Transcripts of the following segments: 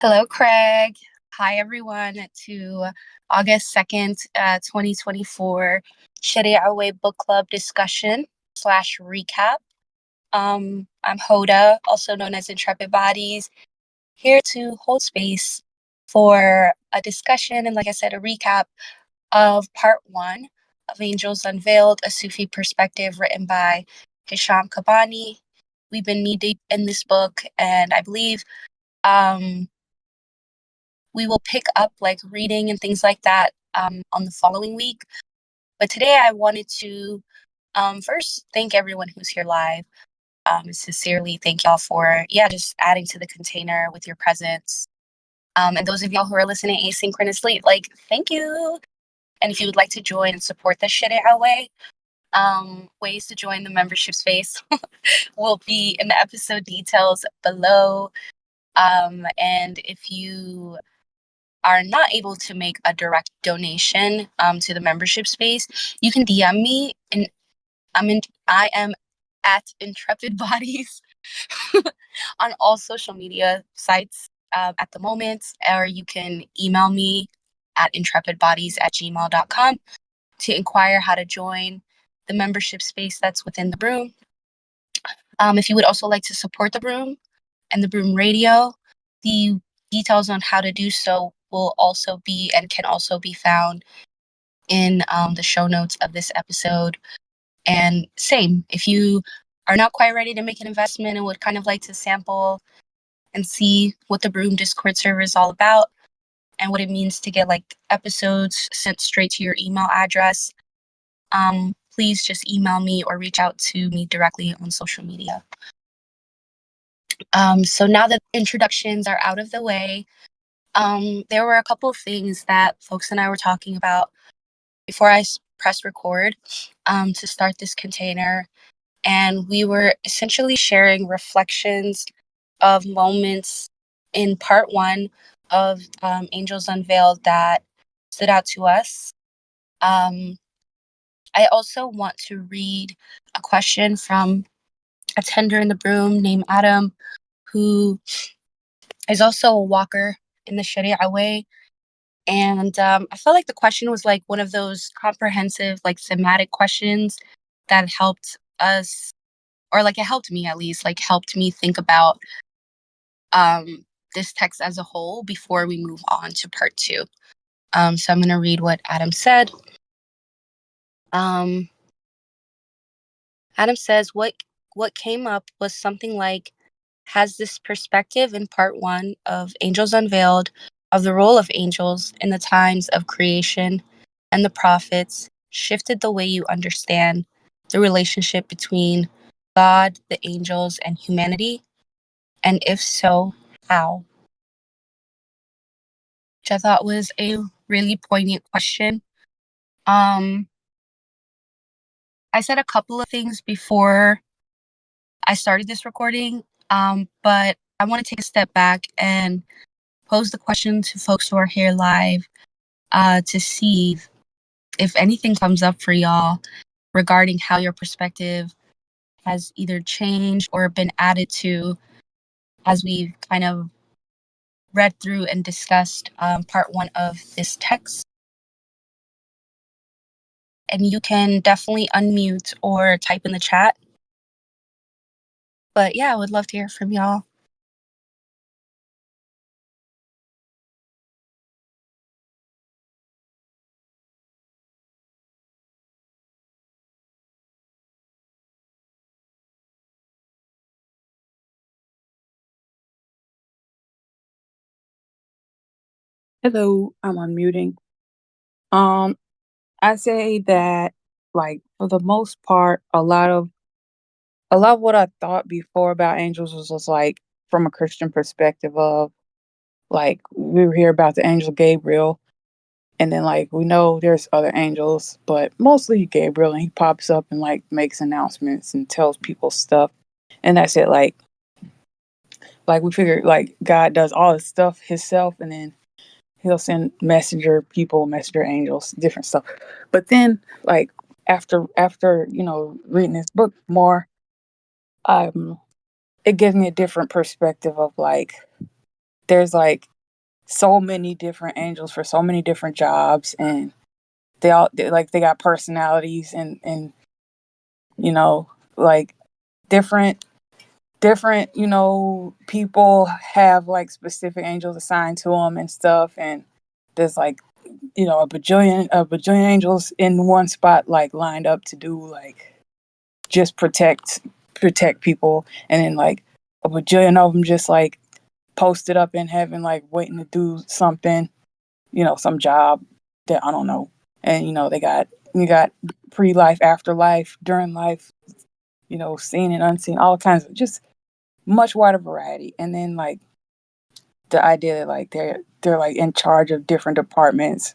Hello, Craig. Hi, everyone, to August 2nd, 2024 Sharia Away Book Club discussion slash recap. I'm Hoda, also known as Intrepid Bodies, here to hold space for a discussion and, like I said, a recap of part one of Angels Unveiled, a Sufi perspective written by Hisham Kabbani. We've been knee deep in this book, and I believe we will pick up like reading and things like that on the following week. But today I wanted to first thank everyone who's here live. Sincerely thank y'all for, just adding to the container with your presence. And those of y'all who are listening asynchronously, like, thank you. And if you would like to join and support the Shit It Our Way, ways to join the membership space will be in the episode details below. And if you are not able to make a direct donation to the membership space, you can DM me, and I am at Intrepid Bodies on all social media sites at the moment, or you can email me at intrepidbodies@gmail.com to inquire how to join the membership space that's within the room. If you would also like to support the room and the room radio, the details on how to do so will also be and can also be found in the show notes of this episode. And same, if you are not quite ready to make an investment and would kind of like to sample and see what the Broom Discord server is all about and what it means to get like episodes sent straight to your email address, please just email me or reach out to me directly on social media. So now that introductions are out of the way, there were a couple of things that folks and I were talking about before I pressed record to start this container. And we were essentially sharing reflections of moments in part one of Angels Unveiled that stood out to us. I also want to read a question from a tender in the broom named Adam, who is also a walker in the Sharia way. And I felt like the question was like one of those comprehensive, like thematic questions that helped us, or like it helped me at least, like helped me think about this text as a whole before we move on to part two. So I'm going to read what Adam said. Adam says, what came up was something like, has this perspective in part one of Angels Unveiled of the role of angels in the times of creation and the prophets shifted the way you understand the relationship between God, the angels, and humanity? And if so, how? Which I thought was a really poignant question. I said a couple of things before I started this recording, but I want to take a step back and pose the question to folks who are here live to see if anything comes up for y'all regarding how your perspective has either changed or been added to as we've kind of read through and discussed part one of this text. And you can definitely unmute or type in the chat. But yeah, I would love to hear from y'all. Hello, I'm unmuting. I say that, like, for the most part, a lot of what I thought before about angels was just like from a Christian perspective of like we were here about the angel Gabriel, and then like we know there's other angels, but mostly Gabriel, and he pops up and like makes announcements and tells people stuff, and that's it. Like we figure like God does all this stuff himself, and then he'll send messenger people, messenger angels, different stuff. But then, like after reading this book more, it gives me a different perspective of like there's like so many different angels for so many different jobs, and they got personalities, and you know, like different people have like specific angels assigned to them and stuff, and there's like a bajillion angels in one spot, like lined up to do like just protect people, and then like a bajillion of them just like posted up in heaven, like waiting to do something, some job that I don't know. And you got pre-life, afterlife, during life, seen and unseen, all kinds of just much wider variety. And then like the idea that like they're like in charge of different departments,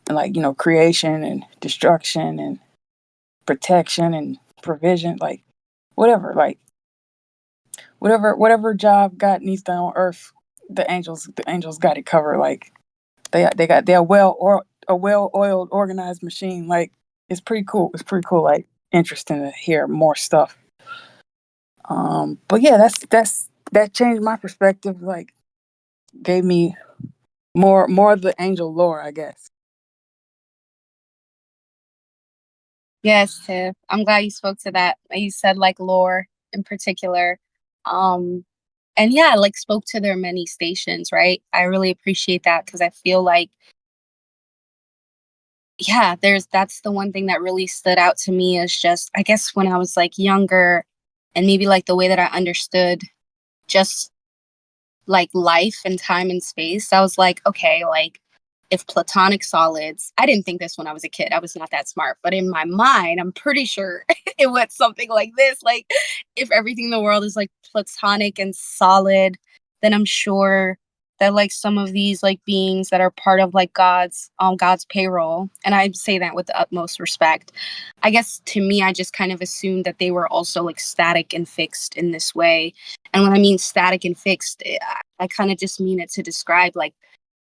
and like creation and destruction and protection and provision, like whatever job God needs done on earth, the angels got it covered. Like they're a well oiled, organized machine. Like it's pretty cool. It's pretty cool. Like interesting to hear more stuff. But yeah, that changed my perspective. Like gave me more of the angel lore, I guess. Yes, Tiff. I'm glad you spoke to that. You said like lore in particular. Um, and yeah, like spoke to their many stations, right? I really appreciate that because I feel like, yeah, that's the one thing that really stood out to me is just, I guess when I was like younger and maybe like the way that I understood just like life and time and space. I was like, okay, like if platonic solids, I didn't think this when I was a kid. I was not that smart. But in my mind, I'm pretty sure it went something like this. Like if everything in the world is like platonic and solid, then I'm sure that like some of these like beings that are part of like God's payroll, and I say that with the utmost respect. I guess to me, I just kind of assumed that they were also like static and fixed in this way. And when I mean static and fixed, I kind of just mean it to describe like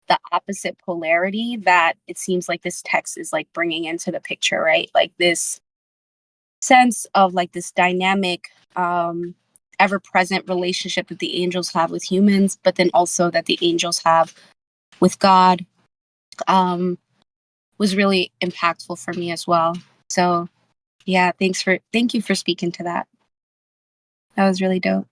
the opposite polarity that it seems like this text is like bringing into the picture, right? Like this sense of like this dynamic, ever present relationship that the angels have with humans, but then also that the angels have with God, um, was really impactful for me as well. So yeah, thank you for speaking to that. That was really dope.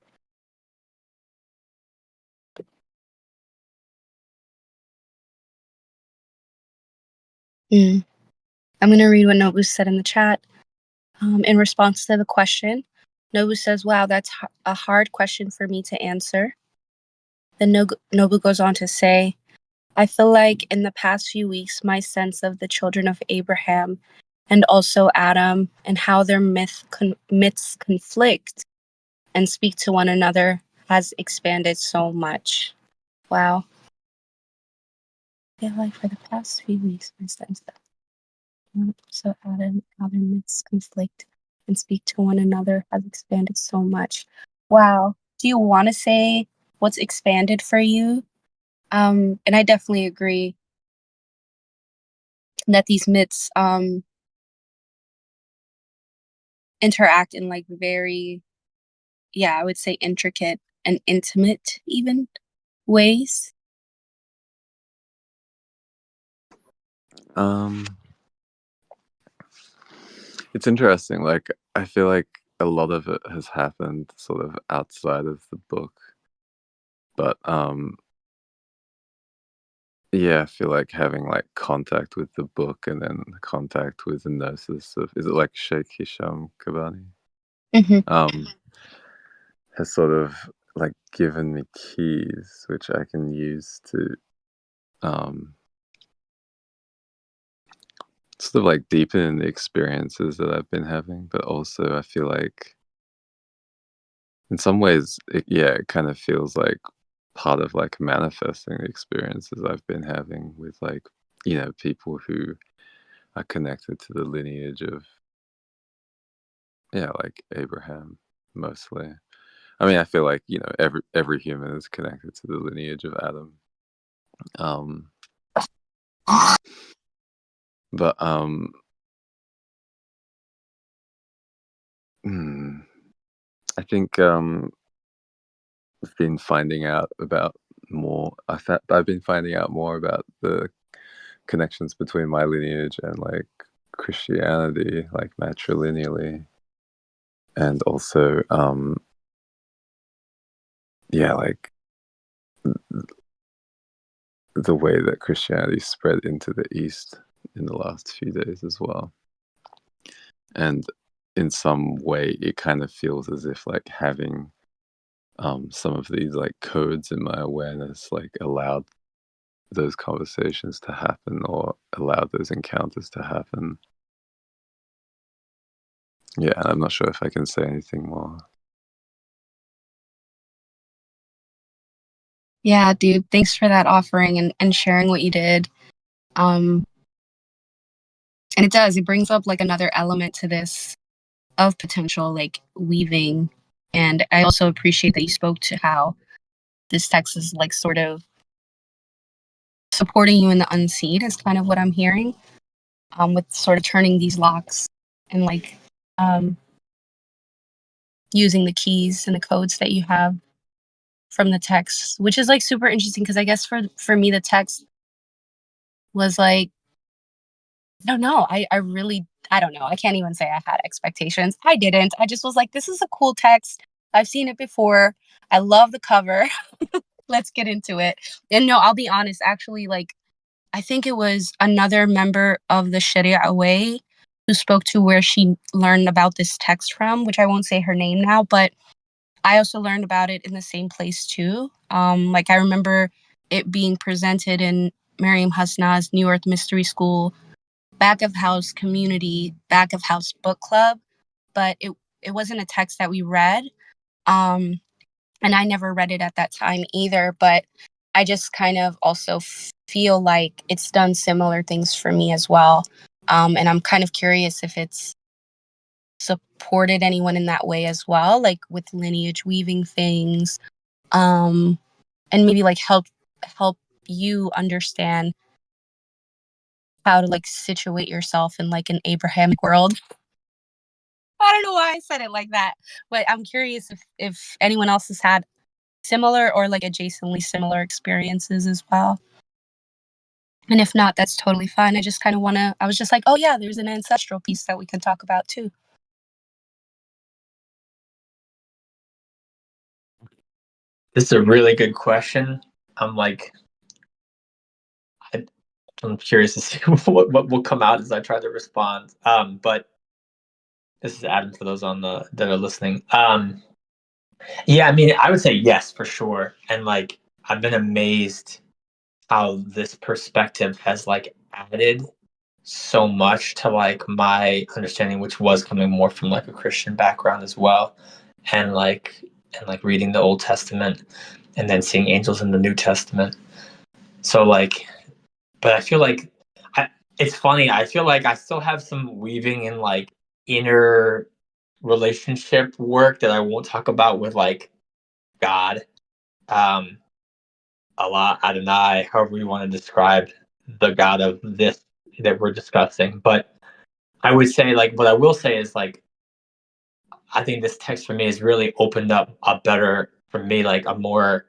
Mm. I'm going to read what Nobu said in the chat. In response to the question, Nobu says, wow, that's a hard question for me to answer. Then Nobu goes on to say, I feel like in the past few weeks, my sense of the children of Abraham and also Adam and how their myths conflict and speak to one another has expanded so much. Wow. I feel like for the past few weeks, my sense of so Adam, how their myths conflict and speak to one another has expanded so much. Wow. Do you want to say what's expanded for you? And I definitely agree that these myths interact in like very, yeah, I would say intricate and intimate even ways. Um, it's interesting. Like, I feel like a lot of it has happened sort of outside of the book, but yeah, I feel like having like contact with the book and then contact with the gnosis of, is it like Sheikh Hisham Kabbani? Mm-hmm. Um, has sort of like given me keys which I can use to um sort of like deepen the experiences that I've been having, but also I feel like in some ways, it kind of feels like part of like manifesting the experiences I've been having with like, people who are connected to the lineage of, yeah, like Abraham mostly. I mean, I feel like, every human is connected to the lineage of Adam. Um, but I think I've been finding out about more. I've been finding out more about the connections between my lineage and like Christianity, like matrilineally, and also like the way that Christianity spread into the East in the last few days as well. And in some way, it kind of feels as if like having some of these like codes in my awareness like allowed those conversations to happen or allowed those encounters to happen. Yeah, I'm not sure if I can say anything more. Yeah, dude, thanks for that offering and sharing what you did. And it brings up like another element to this of potential like weaving. And I also appreciate that you spoke to how this text is like sort of supporting you in the unseen is kind of what I'm hearing. With sort of turning these locks and like using the keys and the codes that you have from the text, which is like super interesting because I guess for me the text was like, I don't know. I don't know. I can't even say I had expectations. I didn't. I just was like, this is a cool text. I've seen it before. I love the cover. Let's get into it. And no, I'll be honest, actually, like I think it was another member of the Sharia Way who spoke to where she learned about this text from, which I won't say her name now, but I also learned about it in the same place too. Like I remember it being presented in Miriam Hasna's New Earth Mystery School back of house community, back of house book club, but it wasn't a text that we read. Um, and I never read it at that time either, but I just kind of also feel like it's done similar things for me as well. And I'm kind of curious if it's supported anyone in that way as well, like with lineage weaving things, and maybe like help you understand how to like situate yourself in like an Abrahamic world. I don't know why I said it like that, but I'm curious if anyone else has had similar or like adjacently similar experiences as well. And if not, that's totally fine. I just kind of want to, I was just like, oh yeah, there's an ancestral piece that we can talk about too. This is a really good question. I'm like, I'm curious to see what will come out as I try to respond. But this is Adam for those on the that are listening. Yeah, I mean, I would say yes for sure. And like, I've been amazed how this perspective has like added so much to like my understanding, which was coming more from like a Christian background as well, and like reading the Old Testament and then seeing angels in the New Testament. So like, but I feel like it's funny. I feel like I still have some weaving in like inner relationship work that I won't talk about with like God. Um, Allah, Adonai, however you want to describe the God of this that we're discussing. But I would say, like, what I will say is, like, I think this text for me has really opened up a better, for me, like, a more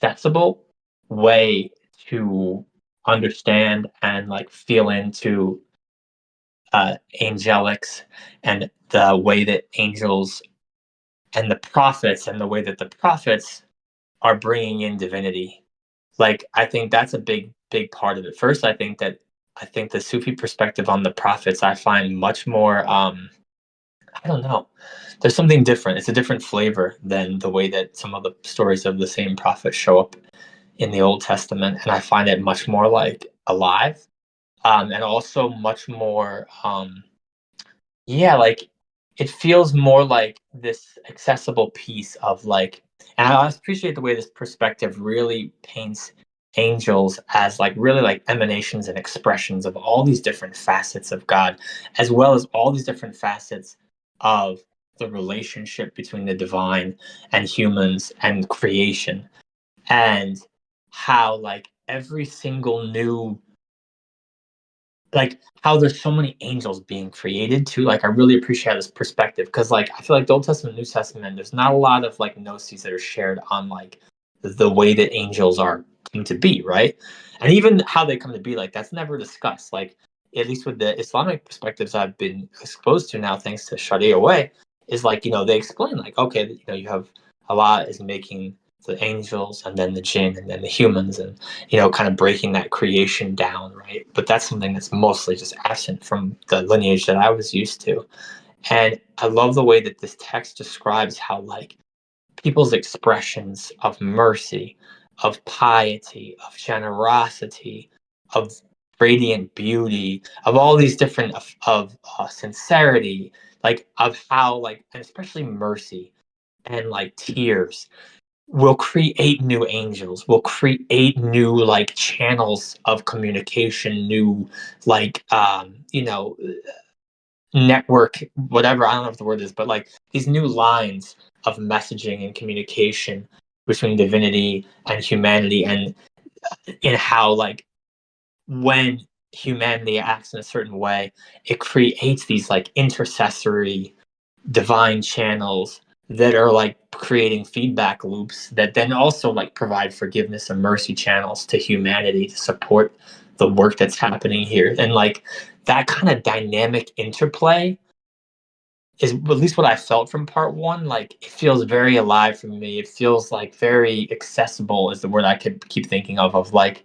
accessible way to understand and, like, feel into angelics and the way that angels and the prophets and the way that the prophets are bringing in divinity. Like, I think that's a big part of it. First, I think the Sufi perspective on the prophets I find much more I don't know. There's something different. It's a different flavor than the way that some of the stories of the same prophet show up in the Old Testament, and I find it much more like alive, and also much more yeah, like it feels more like this accessible piece of like, and I appreciate the way this perspective really paints angels as like really like emanations and expressions of all these different facets of God, as well as all these different facets of the relationship between the divine and humans and creation, and how like every single new like how there's so many angels being created too. Like I really appreciate this perspective because like I feel like the Old Testament, New Testament, there's not a lot of like gnosis that are shared on like the way that angels are come to be, right? And even how they come to be, like that's never discussed. Like at least with the Islamic perspectives I've been exposed to now, thanks to Sharia way, is like they explain like okay, you have Allah is making the angels and then the jinn and then the humans and kind of breaking that creation down, right? But that's something that's mostly just absent from the lineage that I was used to. And I love the way that this text describes how like people's expressions of mercy, of piety, of generosity, of radiant beauty, of all these different of sincerity, like of how like and especially mercy and like tears will create new angels, will create new like channels of communication, new like network, whatever, I don't know if the word is, but like these new lines of messaging and communication between divinity and humanity, and in how like when humanity acts in a certain way, it creates these like intercessory divine channels that are like creating feedback loops that then also like provide forgiveness and mercy channels to humanity to support the work that's happening here. And like that kind of dynamic interplay is at least what I felt from part one. Like it feels very alive for me. It feels like very accessible is the word I could keep thinking of like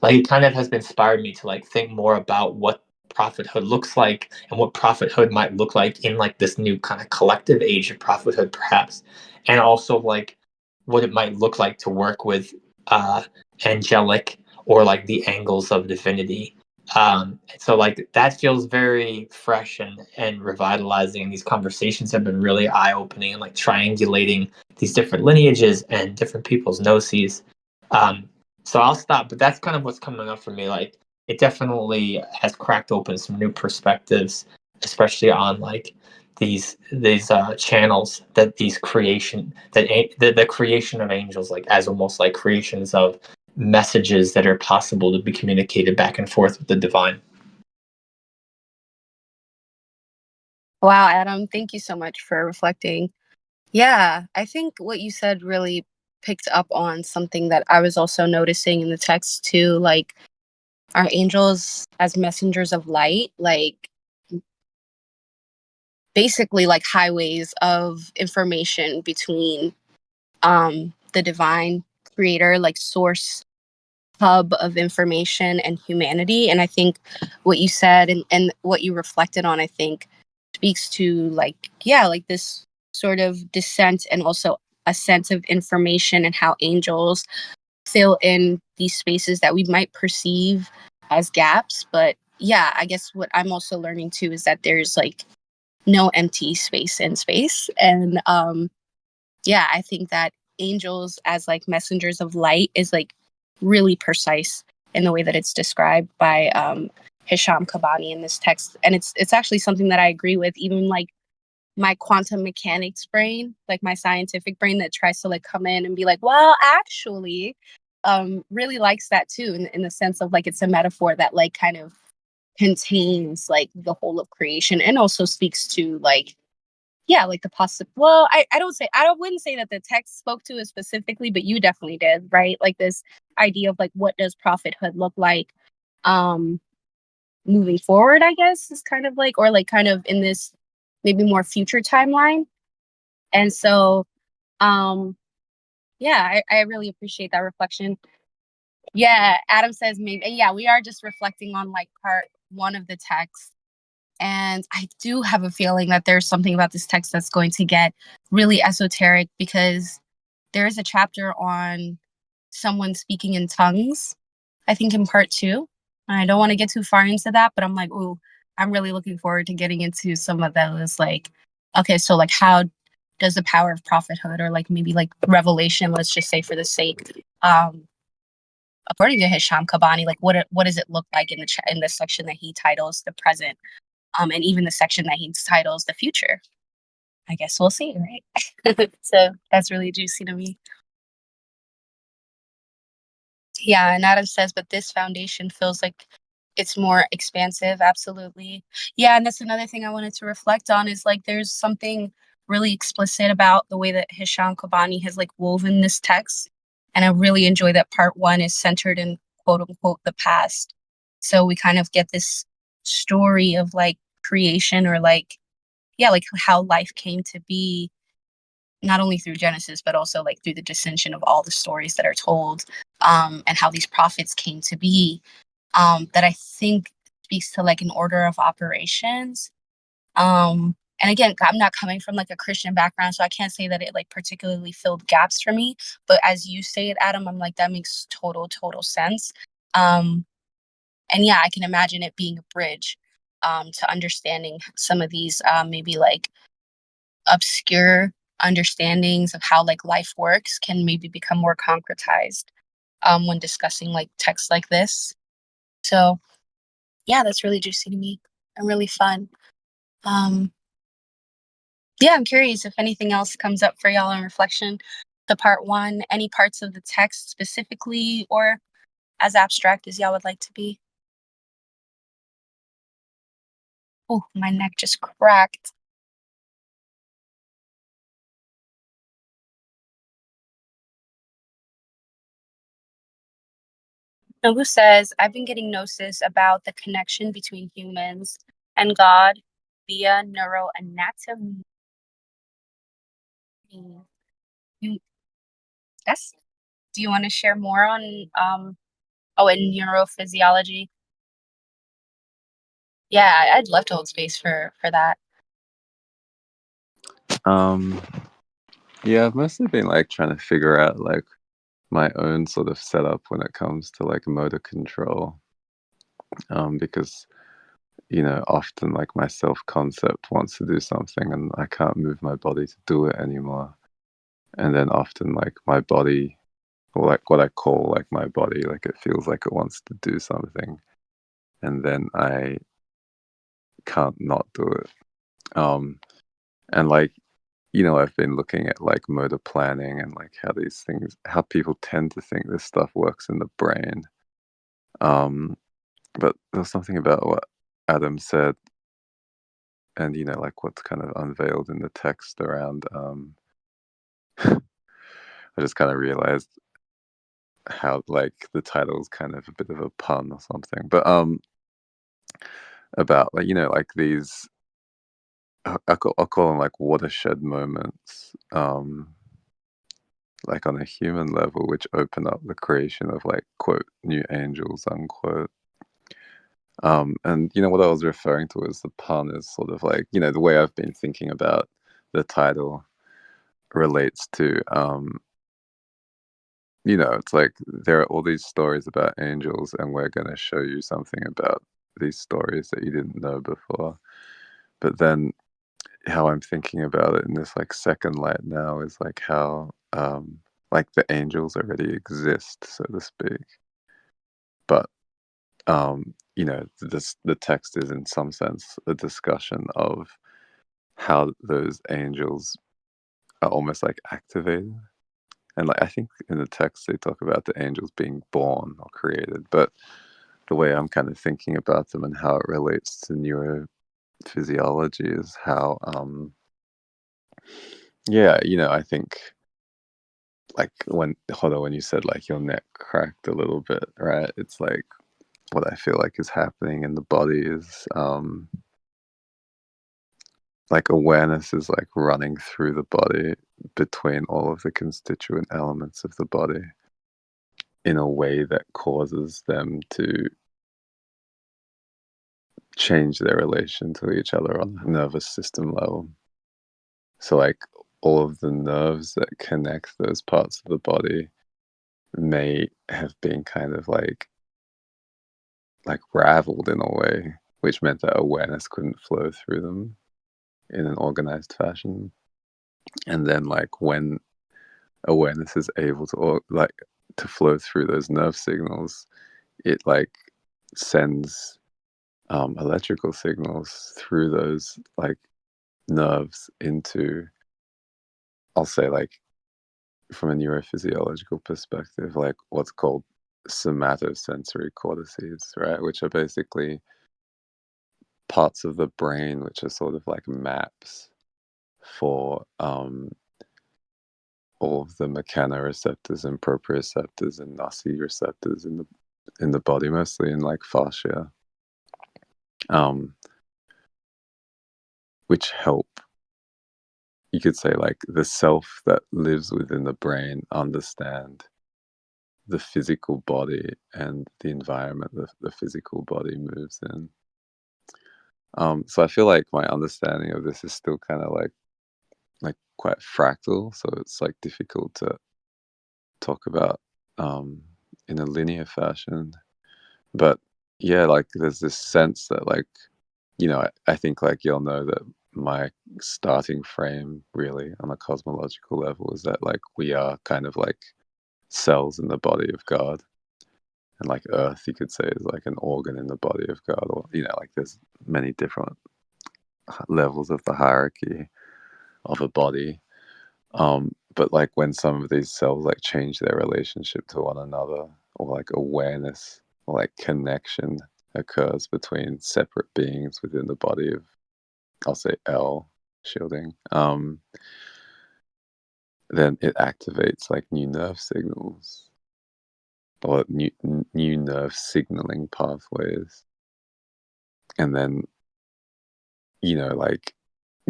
it kind of has inspired me to like think more about what prophethood looks like and what prophethood might look like in like this new kind of collective age of prophethood perhaps, and also like what it might look like to work with angelic or like the angles of divinity. So like that feels very fresh and revitalizing, and these conversations have been really eye-opening and like triangulating these different lineages and different people's gnosis. So I'll stop, but that's kind of what's coming up for me. Like it definitely has cracked open some new perspectives, especially on like these channels that these creation that the creation of angels like as almost like creations of messages that are possible to be communicated back and forth with the divine. Wow, Adam, thank you so much for reflecting. Yeah, I think what you said really picked up on something that I was also noticing in the text too. Like, our angels as messengers of light, like basically like highways of information between the divine creator, like source hub of information and humanity. And I think what you said and what you reflected on, I think speaks to like, yeah, like this sort of descent and also ascent of information and how angels fill in these spaces that we might perceive as gaps. But yeah, I guess what I'm also learning too is that there's like no empty space in space. And yeah, I think that angels as like messengers of light is like really precise in the way that it's described by Hisham Kabbani in this text. And it's actually something that I agree with, even like my quantum mechanics brain, like my scientific brain that tries to like come in and be like, well, actually, really likes that too, in the sense of like it's a metaphor that like kind of contains like the whole of creation and also speaks to like, yeah, like the possible. Well, I wouldn't say that the text spoke to it specifically, but you definitely did, right? Like this idea of like what does prophethood look like um moving forward, I guess, is kind of like, or like kind of in this maybe more future timeline. And so yeah, I really appreciate that reflection. Yeah, Adam says maybe, yeah, we are just reflecting on like part one of the text. And I do have a feeling that there's something about this text that's going to get really esoteric, because there is a chapter on someone speaking in tongues, I think in part two. And I don't want to get too far into that, but I'm like, ooh, I'm really looking forward to getting into some of those. Like, okay, so like how does the power of prophethood or like maybe like revelation, let's just say for the sake, according to Hisham Kabbani, like what does it look like in in the section that he titles the present, and even the section that he titles the future. I guess we'll see, right? So that's really juicy to me. Yeah, and Adam says, but this foundation feels like it's more expansive. Absolutely. Yeah, and that's another thing I wanted to reflect on is like there's something really explicit about the way that Hisham Kabbani has like woven this text And I really enjoy that part one is centered in quote unquote the past. So we kind of get this story of like creation or like, yeah, like how life came to be, not only through Genesis, but also like through the dissension of all the stories that are told, and how these prophets came to be, that I think speaks to like an order of operations. And again, I'm not coming from like a Christian background, so I can't say that it like particularly filled gaps for me. But as you say it, Adam, I'm like, that makes total sense. And yeah, I can imagine it being a bridge to understanding some of these maybe like obscure understandings of how like life works can maybe become more concretized when discussing like texts like this. So yeah, that's really juicy to me and really fun. Um, yeah, I'm curious if anything else comes up for y'all in reflection to part one, any parts of the text specifically or as abstract as y'all would like to be. Oh, my neck just cracked. Nobu says, I've been getting gnosis about the connection between humans and God via neuroanatomy. You, yes? Do you want to share more on, in neurophysiology? Yeah, I'd love to hold space for that. Yeah, I've mostly been like trying to figure out like my own sort of setup when it comes to like motor control. Because often like my self-concept wants to do something and I can't move my body to do it anymore. And then often like my body, or like what I call like my body, like it feels like it wants to do something. And then I can't not do it. And like, I've been looking at like motor planning and like how people tend to think this stuff works in the brain. But there's something about what Adam said and like what's kind of unveiled in the text around I just kind of realized how like the title is kind of a bit of a pun or something, but about like like these I'll call them like watershed moments, like on a human level, which open up the creation of like quote new angels unquote. And what I was referring to as the pun is sort of like the way I've been thinking about the title relates to it's like there are all these stories about angels, and we're going to show you something about these stories that you didn't know before. But then how I'm thinking about it in this like second light now is like how like the angels already exist, so to speak. But the text is in some sense a discussion of how those angels are almost like activated. And like I think in the text they talk about the angels being born or created, but the way I'm kind of thinking about them and how it relates to neurophysiology is how I think like when you said like your neck cracked a little bit, right? It's like what I feel like is happening in the body is like awareness is like running through the body between all of the constituent elements of the body in a way that causes them to change their relation to each other on a nervous system level. So like all of the nerves that connect those parts of the body may have been kind of like raveled in a way, which meant that awareness couldn't flow through them in an organized fashion. And then like when awareness is able to flow through those nerve signals, it like sends electrical signals through those like nerves into, I'll say like from a neurophysiological perspective, like what's called somatosensory cortices, right? Which are basically parts of the brain which are sort of like maps for all of the mechanoreceptors and proprioceptors and nociceptors in the body, mostly in like fascia, which help, you could say, like the self that lives within the brain understand the physical body and the environment the physical body moves in. So I feel like my understanding of this is still kind of like quite fractal, so it's like difficult to talk about in a linear fashion. But yeah, like there's this sense that like, you know, I think like you'll know that my starting frame really on a cosmological level is that like we are kind of like cells in the body of God. And like earth, you could say, is like an organ in the body of God, or, you know, like there's many different levels of the hierarchy of a body. But like when some of these cells like change their relationship to one another, or like awareness or like connection occurs between separate beings within the body of, I'll say, L shielding, then it activates like new nerve signals or new nerve signaling pathways. And then, you know, like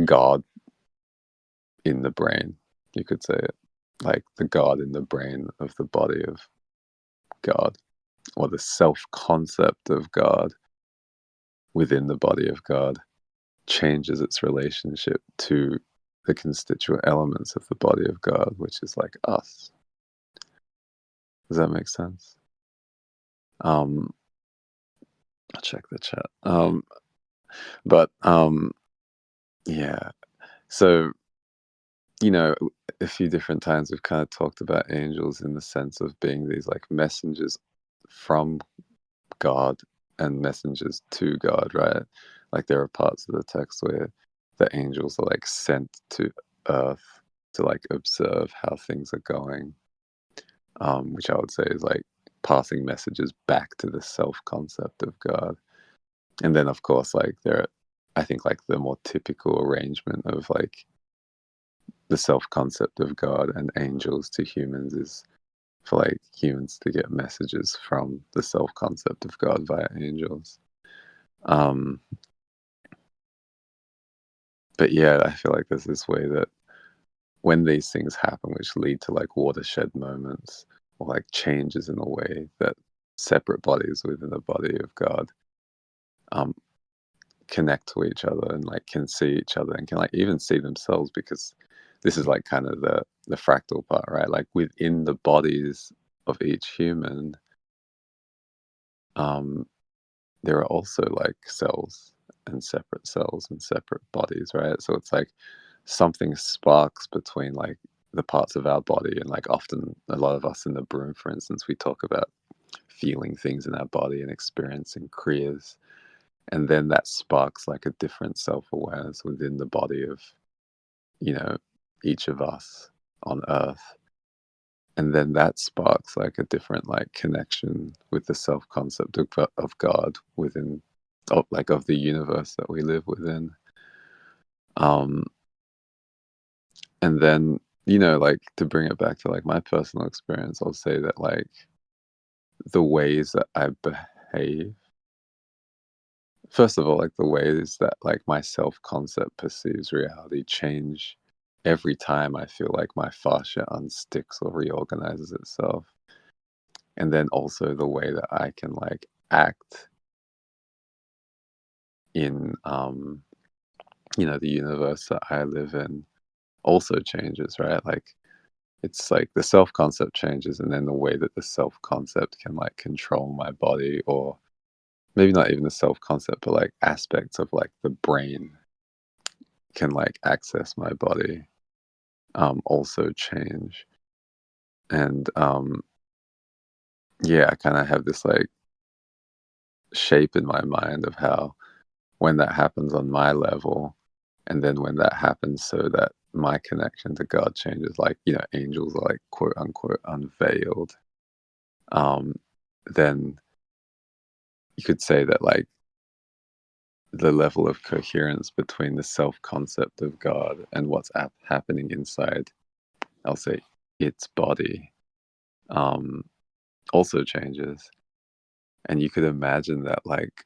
God in the brain, you could say it, like the God in the brain of the body of God, or the self-concept of God within the body of God changes its relationship to the constituent elements of the body of God, which is like us. Does that make sense? I'll check the chat. But yeah. So, you know, a few different times we've kind of talked about angels in the sense of being these like messengers from God and messengers to God, right? Like there are parts of the text where the angels are like sent to earth to like observe how things are going, which I would say is like passing messages back to the self-concept of God. And then of course, like I think like the more typical arrangement of like the self-concept of God and angels to humans is for like humans to get messages from the self-concept of God via angels. But yeah, I feel like there's this way that when these things happen, which lead to like watershed moments or like changes in the way that separate bodies within the body of God connect to each other and like can see each other and can like even see themselves, because this is like kind of the fractal part, right? Like within the bodies of each human, there are also like cells and separate bodies, right? So it's like something sparks between like the parts of our body, and like often a lot of us in the broom, for instance, we talk about feeling things in our body and experiencing kriyas, and then that sparks like a different self-awareness within the body of, you know, each of us on earth, and then that sparks like a different like connection with the self-concept of God within of the universe that we live within. And then, you know, like to bring it back to like my personal experience, I'll say that like the ways that I behave, first of all, like the ways that like my self-concept perceives reality change every time I feel like my fascia unsticks or reorganizes itself. And then also the way that I can like act in you know, the universe that I live in also changes, right? Like it's like the self-concept changes, and then the way that the self-concept can like control my body, or maybe not even the self-concept, but like aspects of like the brain can like access my body, also change. And yeah, I kind of have this like shape in my mind of how when that happens on my level, and then when that happens so that my connection to God changes, like, you know, angels are like quote unquote unveiled, then you could say that like the level of coherence between the self-concept of God and what's happening inside, I'll say, its body also changes. And you could imagine that, like,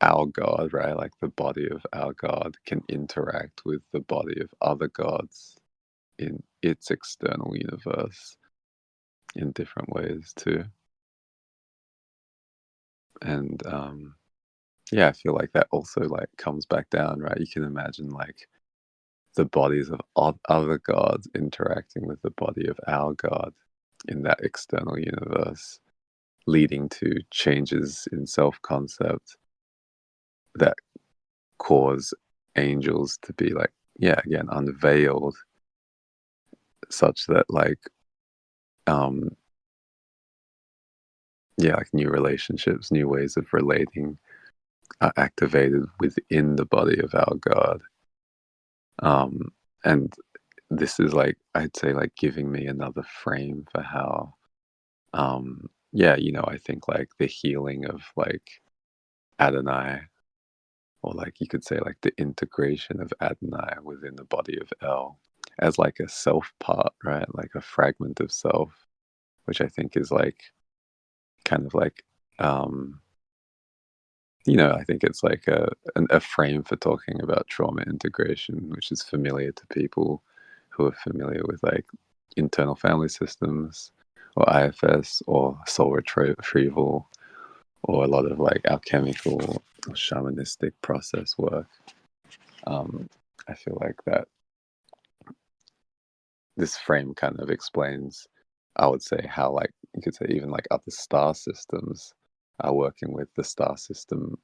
our God, right? Like the body of our God can interact with the body of other gods in its external universe in different ways too. And yeah, I feel like that also like comes back down, right? You can imagine like the bodies of other gods interacting with the body of our God in that external universe, leading to changes in self-concept that cause angels to be like, yeah, again, unveiled, such that like yeah, like new relationships, new ways of relating are activated within the body of our God. And this is like, I'd say, like giving me another frame for how yeah, you know, I think like the healing of like Adonai, or like you could say like the integration of Adonai within the body of El as like a self part, right? Like a fragment of self, which I think is like kind of like you know, I think it's like a frame for talking about trauma integration, which is familiar to people who are familiar with like internal family systems or IFS or soul retrieval or a lot of like alchemical or shamanistic process work. I feel like that this frame kind of explains, I would say, how like you could say even like other star systems are working with the star system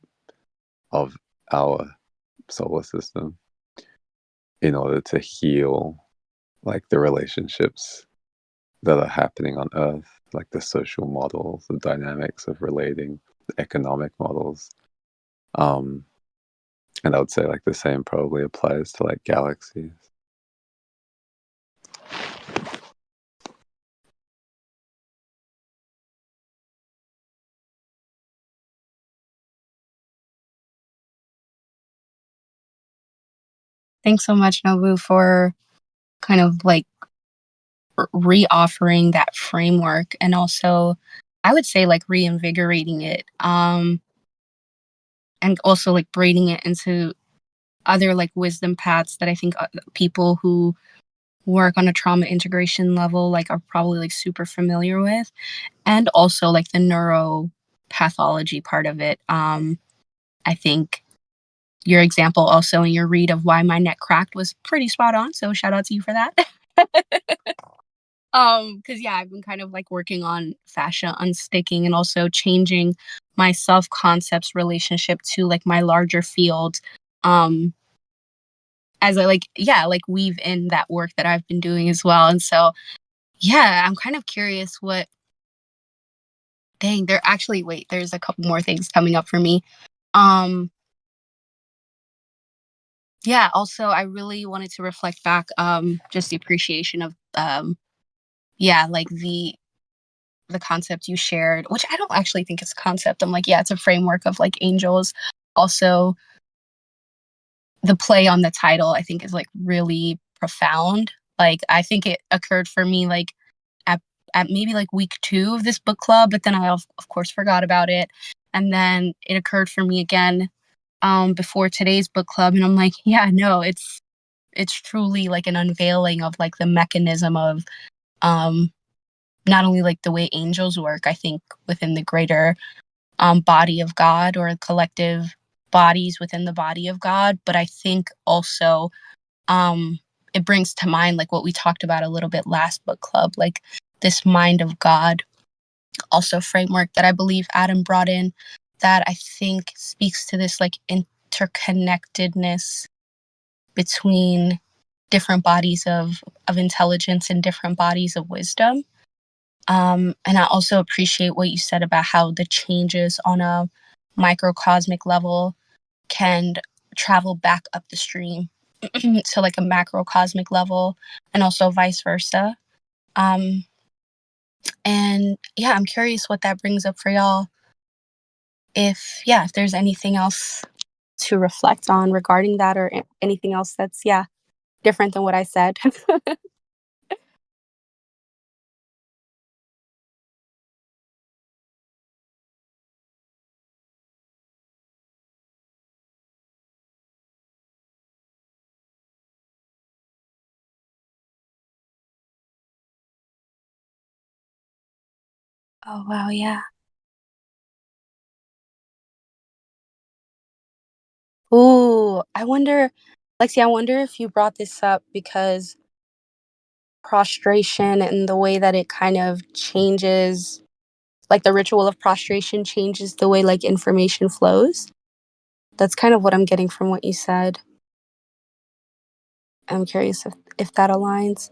of our solar system in order to heal like the relationships that are happening on Earth, like the social models, the dynamics of relating, the economic models. And I would say like the same probably applies to like galaxies. Thanks so much, Nobu, for kind of like reoffering that framework, and also I would say like reinvigorating it, and also like braiding it into other like wisdom paths that I think people who work on a trauma integration level like are probably like super familiar with, and also like the neuropathology part of it. I think your example also in your read of why my neck cracked was pretty spot on, so shout out to you for that. Because yeah, I've been kind of like working on fascia unsticking and also changing my self concepts relationship to like my larger field. Um, as I like, yeah, like weave in that work that I've been doing as well. And so, yeah, I'm kind of curious what, dang, there actually, wait, there's a couple more things coming up for me. Um, yeah, also, I really wanted to reflect back, just the appreciation of, yeah, like the concept you shared, which I don't actually think it's a concept. I'm like, yeah, it's a framework of like angels. Also, the play on the title, I think, is like really profound. Like, I think it occurred for me like at, at maybe like week 2 of this book club, but then I of course forgot about it. And then it occurred for me again before today's book club, and I'm like, yeah, no, it's truly like an unveiling of like the mechanism of um not only like the way angels work, I think within the greater body of God or collective bodies within the body of God, but I think also um, it brings to mind like what we talked about a little bit last book club, like this mind of God, also framework that I believe Adam brought in, that I think speaks to this like interconnectedness between different bodies of intelligence and different bodies of wisdom. And I also appreciate what you said about how the changes on a microcosmic level can travel back up the stream to like a macrocosmic level, and also vice versa. Um, and yeah, I'm curious what that brings up for y'all. If there's anything else to reflect on regarding that, or anything else that's different than what I said. Oh, wow, yeah. Ooh, Lexi, I wonder if you brought this up because prostration and the way that it kind of changes, like the ritual of prostration changes the way like information flows. That's kind of what I'm getting from what you said. I'm curious if that aligns.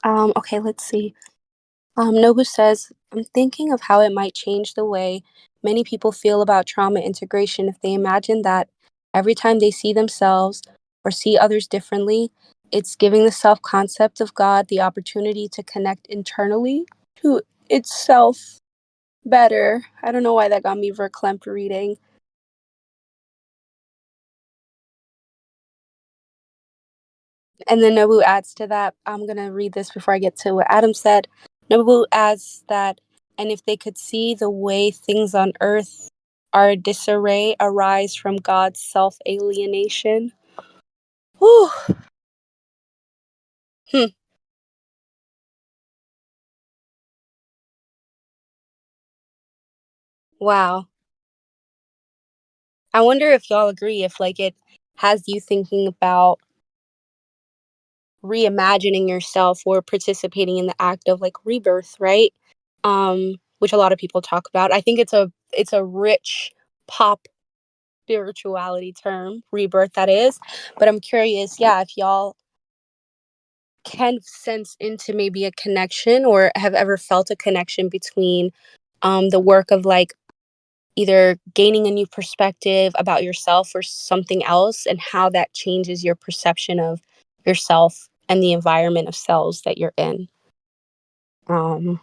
Okay, let's see. Nobu says, I'm thinking of how it might change the way many people feel about trauma integration if they imagine that every time they see themselves or see others differently, it's giving the self concept of God the opportunity to connect internally to itself better. I don't know why that got me verklempt reading. And then Nobu adds to that, I'm going to read this before I get to what Adam said. Nobu adds that, and if they could see the way things on earth are disarray arise from God's self-alienation. Whew. Hmm. Wow. I wonder if y'all agree, if like it has you thinking about reimagining yourself or participating in the act of like rebirth, right? Which a lot of people talk about. I think it's a rich pop spirituality term, rebirth that is. But I'm curious, yeah, if y'all can sense into maybe a connection or have ever felt a connection between the work of like either gaining a new perspective about yourself or something else and how that changes your perception of yourself and the environment of cells that you're in. Um,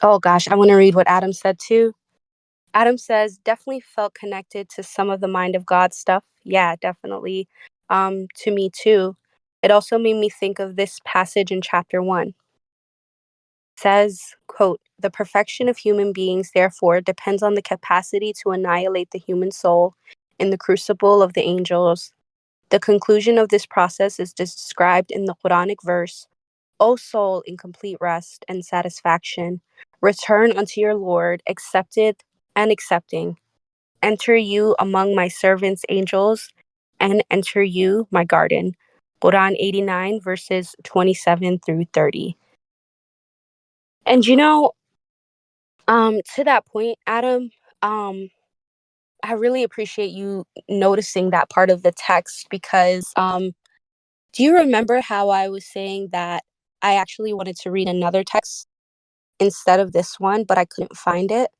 oh gosh, I want to read what Adam said too. Adam says, definitely felt connected to some of the mind of God stuff. Yeah, definitely. To me too. It also made me think of this passage in chapter 1. It says, quote, the perfection of human beings, therefore, depends on the capacity to annihilate the human soul in the crucible of the angels. The conclusion of this process is described in the Quranic verse, O soul in complete rest and satisfaction, return unto your Lord, accepted and accepting. Enter you among my servants angels, and enter you my garden. Quran 89, verses 27 through 30. And to that point, Adam, I really appreciate you noticing that part of the text because do you remember how I was saying that I actually wanted to read another text instead of this one, but I couldn't find it?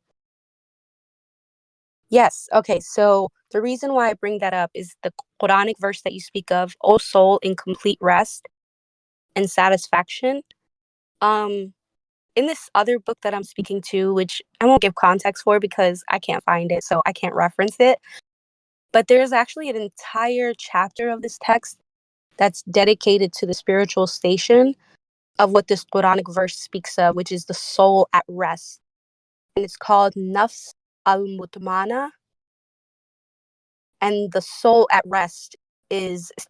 Yes. Okay. So the reason why I bring that up is the Quranic verse that you speak of, O soul in complete rest and satisfaction. Um, in this other book that I'm speaking to, which I won't give context for because I can't find it, so I can't reference it. But there's actually an entire chapter of this text that's dedicated to the spiritual station of what this Quranic verse speaks of, which is the soul at rest. And it's called Nafs al-Mutmana. And the soul at rest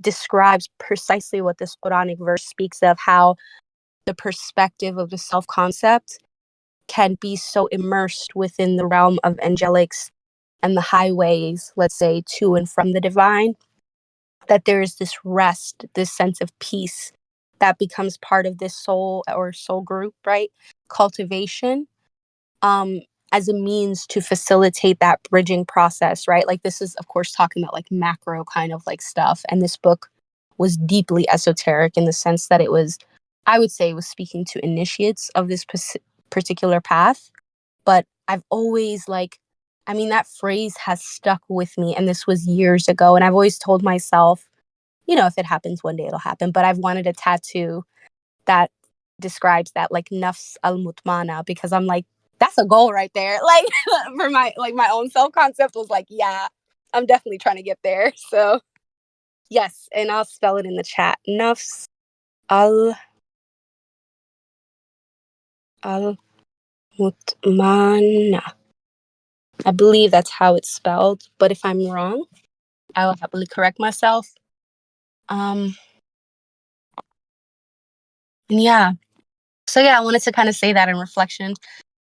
describes precisely what this Quranic verse speaks of, how the perspective of the self-concept can be so immersed within the realm of angelics and the highways, let's say, to and from the divine, that there is this rest, this sense of peace that becomes part of this soul or soul group, right? Cultivation, um, as a means to facilitate that bridging process, right? Like this is, of course, talking about like macro kind of like stuff. And this book was deeply esoteric in the sense that I would say, it was speaking to initiates of this particular path. But I've always that phrase has stuck with me. And this was years ago. And I've always told myself, if it happens one day, it'll happen. But I've wanted a tattoo that describes that, like nafs al mutmana, because I'm like, that's a goal right there. Like for my own self concept was like, yeah, I'm definitely trying to get there. So yes, and I'll spell it in the chat. Nafs al al mutmana. I believe that's how it's spelled, but if I'm wrong, I will happily correct myself. Um, Yeah. So yeah, I wanted to kind of say that in reflection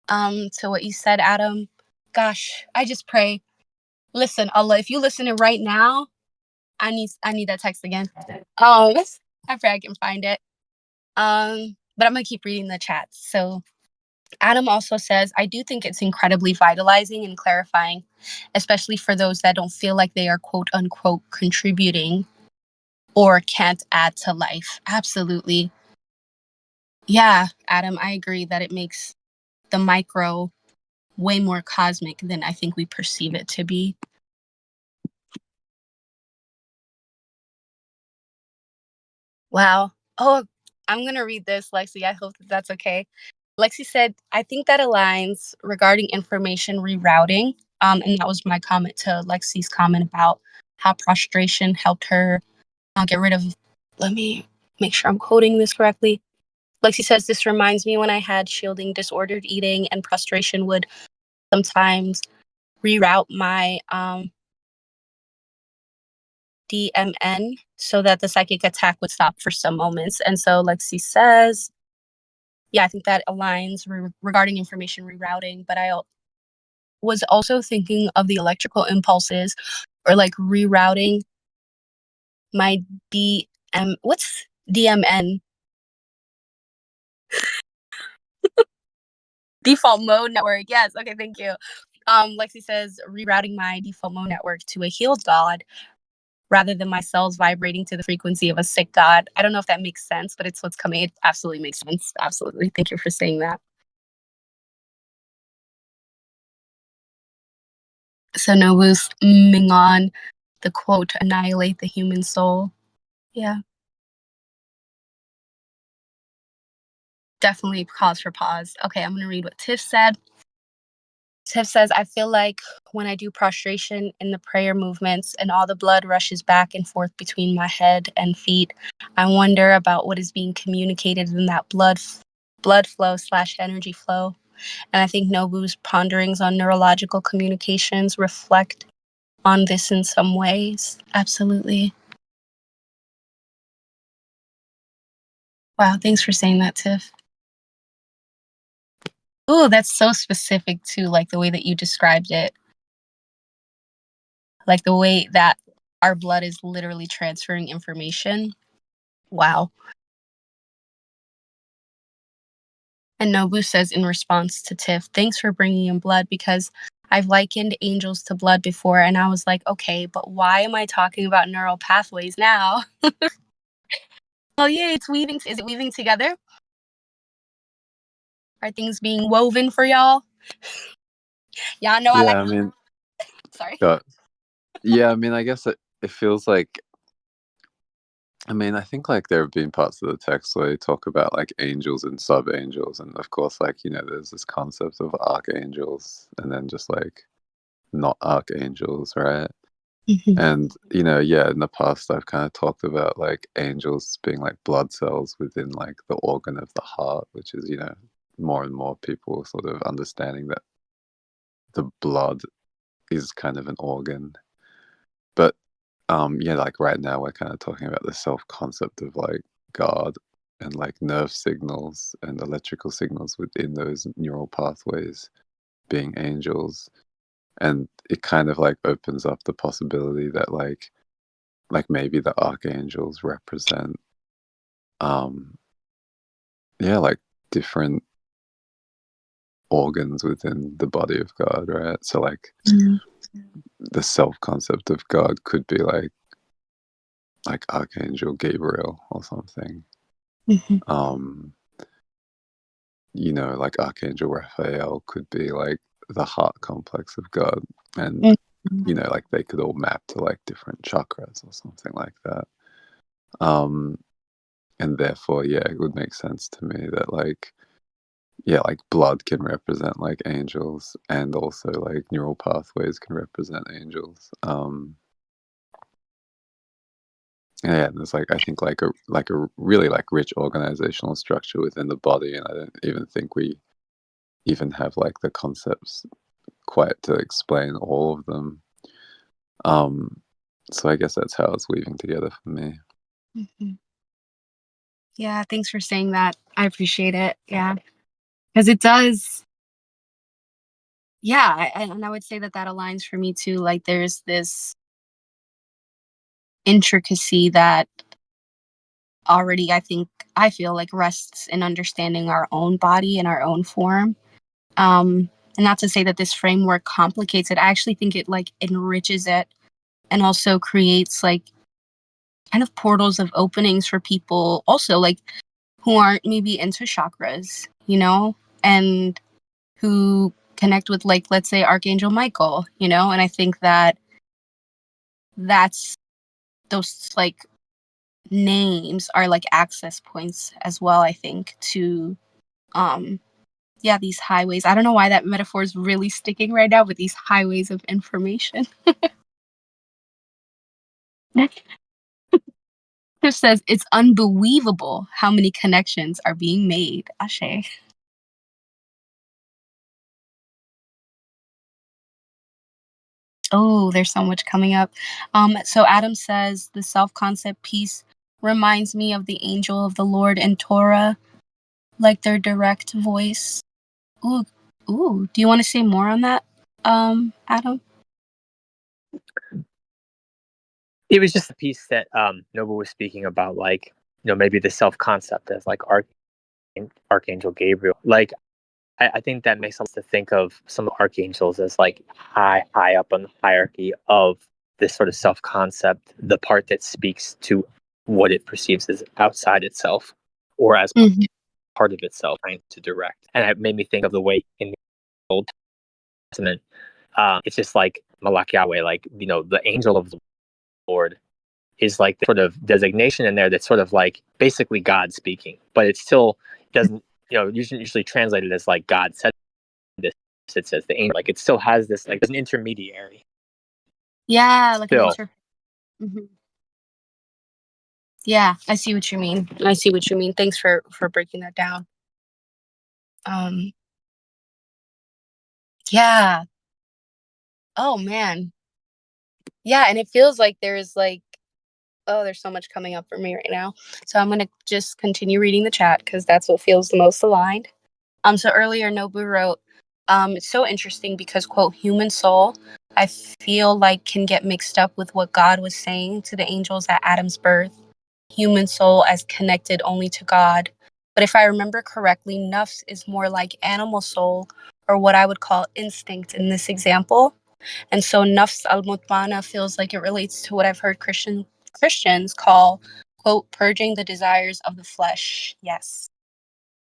to what you said, Adam. Gosh, I just pray. Listen, Allah, if you listening right now, I need that text again. I pray I can find it. But I'm gonna keep reading the chat. So Adam also says, I do think it's incredibly vitalizing and clarifying, especially for those that don't feel like they are quote unquote contributing or can't add to life. Absolutely. Yeah, Adam, I agree that it makes the micro way more cosmic than I think we perceive it to be. Wow. Oh, I'm going to read this, Lexi. I hope that that's okay. Lexi said, I think that aligns regarding information rerouting. And that was my comment to Lexi's comment about how prostration helped her get rid of. Let me make sure I'm quoting this correctly. Lexi says, this reminds me when I had shielding disordered eating, and prostration would sometimes reroute my DMN so that the psychic attack would stop for some moments. And so Lexi says, yeah, I think that aligns regarding information rerouting. But I was also thinking of the electrical impulses or like rerouting my what's DMN? Default mode network. Yes. Okay. Thank you. Lexi says rerouting my default mode network to a healed god rather than my cells vibrating to the frequency of a sick god. I don't know if that makes sense, but it's what's coming. It absolutely makes sense. Absolutely. Thank you for saying that. So Nobu's Mingon, the quote, annihilate the human soul. Yeah. Definitely cause for pause. Okay, I'm going to read what Tiff said. Tiff says, I feel like when I do prostration in the prayer movements and all the blood rushes back and forth between my head and feet, I wonder about what is being communicated in that blood flow / energy flow. And I think Nobu's ponderings on neurological communications reflect on this in some ways. Absolutely. Wow, thanks for saying that, Tiff. Oh, that's so specific to like the way that you described it. Like the way that our blood is literally transferring information. Wow. And Nobu says in response to Tiff, thanks for bringing in blood because I've likened angels to blood before. And I was like, okay, but why am I talking about neural pathways now? Oh, yeah, it's weaving. Is it weaving together? Are things being woven for y'all? Y'all know I like. Yeah, I mean, Sorry. yeah, I mean, I guess it feels like. I mean, I think like there have been parts of the text where they talk about like angels and sub-angels, and of course, like there's this concept of archangels, and then just like not archangels, right? Mm-hmm. And yeah, in the past I've kind of talked about like angels being like blood cells within like the organ of the heart, which is more and more people sort of understanding that the blood is kind of an organ. But yeah, like right now we're kind of talking about the self-concept of like God and like nerve signals and electrical signals within those neural pathways being angels. And it kind of like opens up the possibility that like maybe the archangels represent yeah, like different organs within the body of God, right? So like the self-concept of God could be like Archangel Gabriel or something. Mm-hmm. Like Archangel Raphael could be like the heart complex of God, and like they could all map to like different chakras or something like that. And therefore, yeah, it would make sense to me that like blood can represent like angels, and also like neural pathways can represent angels. Yeah, there's like I think like a really like rich organizational structure within the body, and I don't even think we even have like the concepts quite to explain all of them. So I guess that's how it's weaving together for me. Mm-hmm. Yeah, thanks for saying that. I appreciate it. Yeah. Because it does. Yeah, and I would say that that aligns for me too. Like, there's this intricacy that already, I feel like rests in understanding our own body and our own form. And not to say that this framework complicates it. I actually think it like enriches it and also creates like kind of portals of openings for people also like who aren't maybe into chakras, and who connect with, like, let's say Archangel Michael, and I think that that's those like names are like access points as well, I think, to um yeah, these highways. I don't know why that metaphor is really sticking right now, but these highways of information. Just says it's unbelievable how many connections are being made. Ashe. Oh, there's so much coming up. So Adam says the self-concept piece reminds me of the angel of the Lord in Torah, like their direct voice. Ooh, ooh. Do you want to say more on that, Adam? It was just a piece that Noble was speaking about, like, maybe the self concept as like Archangel Gabriel. Like, I think that makes sense to think of some archangels as like high up on the hierarchy of this sort of self concept, the part that speaks to what it perceives as outside itself or as part of itself, trying to direct. And it made me think of the way in the Old Testament, it's just like Malak Yahweh, like, the angel of the Lord is like the sort of designation in there that's sort of like basically God speaking, but it still doesn't, usually translated as like God said this. It says the angel, like it still has this, like there's an intermediary. Yeah, like Still, Mhm. Yeah, I see what you mean. I see what you mean. Thanks for breaking that down. Um, yeah. Oh man. Yeah, and it feels like there's like, oh, there's so much coming up for me right now. So I'm gonna just continue reading the chat because that's what feels the most aligned. So earlier Nobu wrote, it's so interesting because, quote, human soul, I feel like can get mixed up with what God was saying to the angels at Adam's birth. Human soul as connected only to God. But if I remember correctly, nafs is more like animal soul, or what I would call instinct in this example. And so nafs al-mutmana feels like it relates to what I've heard Christians call, quote, purging the desires of the flesh. Yes,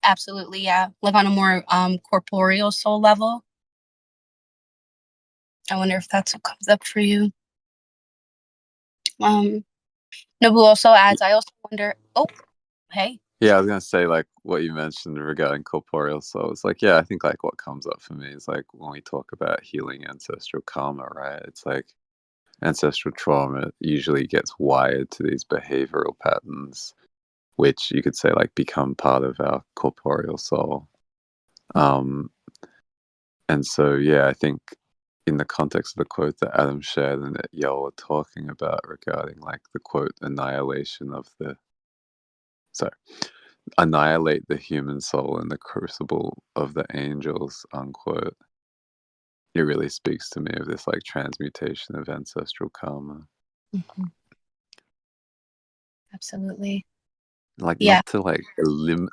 absolutely. Yeah. Like on a more corporeal soul level. I wonder if that's what comes up for you. Nobu also adds, I also wonder, oh, hey. Yeah, I was gonna say like what you mentioned regarding corporeal soul. It's like, yeah, I think like what comes up for me is like when we talk about healing ancestral karma, right? It's like ancestral trauma usually gets wired to these behavioral patterns, which you could say like become part of our corporeal soul. And so, yeah, I think in the context of the quote that Adam shared and that y'all were talking about regarding like the quote annihilate the human soul in the crucible of the angels, unquote. It really speaks to me of this like transmutation of ancestral karma. Mhm. Absolutely. Like Yeah. not to like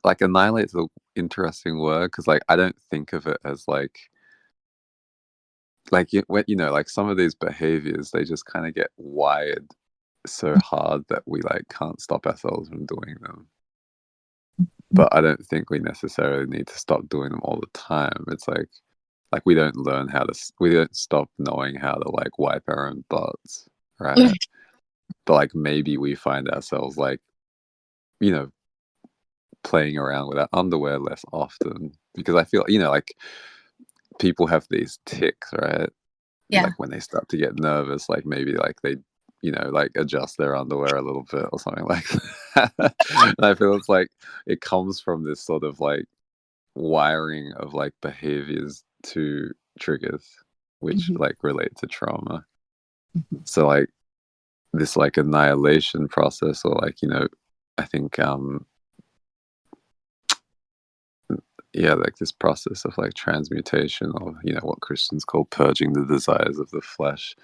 like annihilate is an interesting word because like I don't think of it as like like some of these behaviors they just kind of get wired so hard that we like can't stop ourselves from doing them. But I don't think we necessarily need to stop doing them all the time. It's like we don't learn we don't stop knowing how to like wipe our own butts, right? But like maybe we find ourselves like, you know, playing around with our underwear less often because I feel, like people have these tics, right? Yeah. Like when they start to get nervous, like maybe like they, like adjust their underwear a little bit or something like that. And I feel it's like it comes from this sort of like wiring of like behaviors to triggers, which like relate to trauma. So like this like annihilation process or like, I think yeah, like this process of like transmutation, or what Christians call purging the desires of the flesh,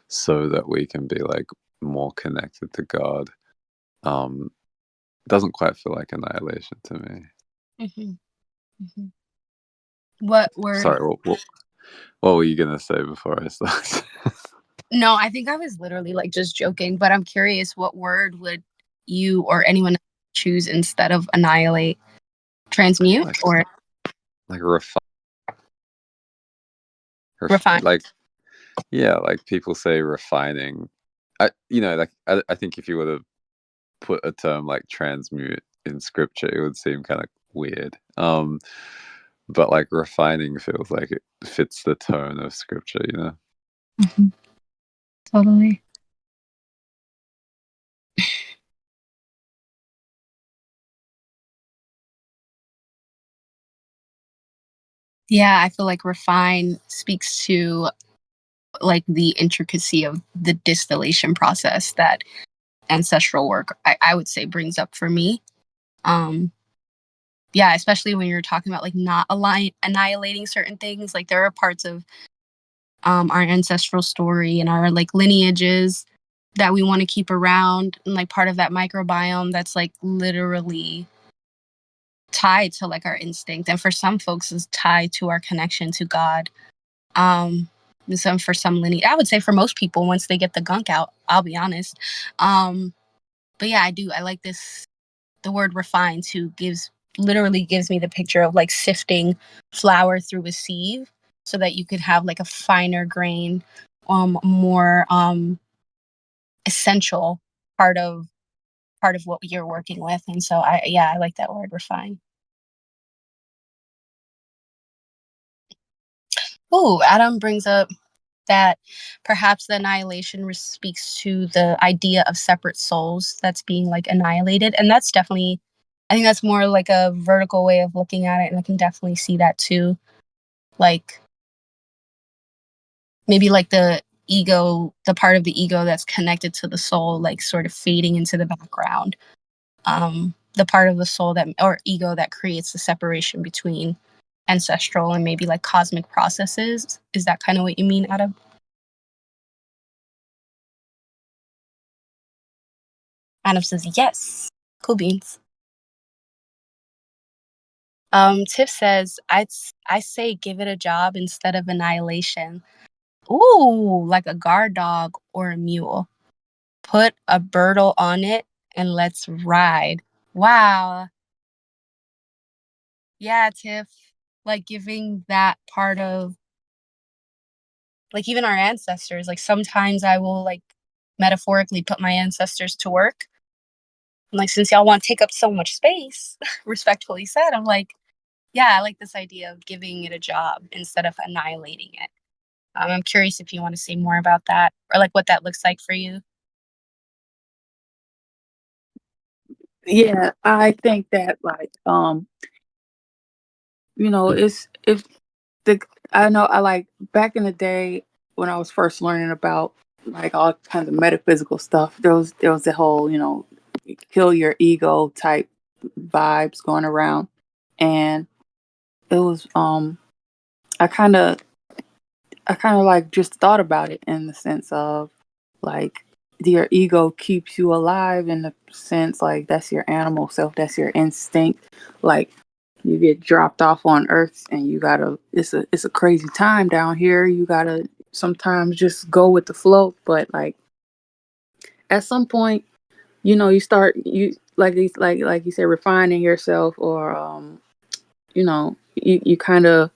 so that we can be like more connected to God. Doesn't quite feel like annihilation to me. Mm-hmm. What word? Sorry, what were you gonna say before I started? No, I think I was literally like just joking, but I'm curious, what word would you or anyone choose instead of annihilate? Transmute or like refine? like, yeah, like people say refining. I think if you were to put a term like transmute in scripture, it would seem kind of weird. But like refining feels like it fits the tone of scripture. Mm-hmm. Totally. Yeah, I feel like refine speaks to like the intricacy of the distillation process that ancestral work, I would say, brings up for me. Yeah, especially when you're talking about like not annihilating certain things. Like there are parts of our ancestral story and our like lineages that we want to keep around, and like part of that microbiome that's like literally tied to like our instinct, and for some folks is tied to our connection to God. And some for some lineage, I would say for most people, once they get the gunk out, I'll be honest. But yeah, I like this. The word refine too literally gives me the picture of like sifting flour through a sieve so that you could have like a finer grain, more essential part of what you're working with. And so I like that word refine. Oh, Adam brings up that perhaps the annihilation speaks to the idea of separate souls that's being like annihilated. And that's definitely, I think that's more like a vertical way of looking at it. And I can definitely see that too. Like maybe like the ego, the part of the ego that's connected to the soul, like sort of fading into the background. The part of the soul that, or ego, that creates the separation between ancestral and maybe like cosmic processes. Is that kind of what you mean, Adam? Adam says yes. Cool beans. Tiff says, I say give it a job instead of annihilation. Ooh, like a guard dog or a mule. Put a girdle on it and let's ride. Wow. Yeah, Tiff. Like giving that part of, like even our ancestors, like sometimes I will like metaphorically put my ancestors to work. I'm like, since y'all want to take up so much space, respectfully said, I'm like, yeah, I like this idea of giving it a job instead of annihilating it. I'm curious if you want to say more about that or like what that looks like for you. Yeah, I think that it's if the I know I like back in the day when I was first learning about like all kinds of metaphysical stuff, there was the whole, kill your ego type vibes going around. And it was I kind of like just thought about it in the sense of like your ego keeps you alive in the sense like that's your animal self, that's your instinct. Like you get dropped off on earth and it's a crazy time down here. You gotta sometimes just go with the flow. But like at some point, you start like you said, refining yourself, or you kind of,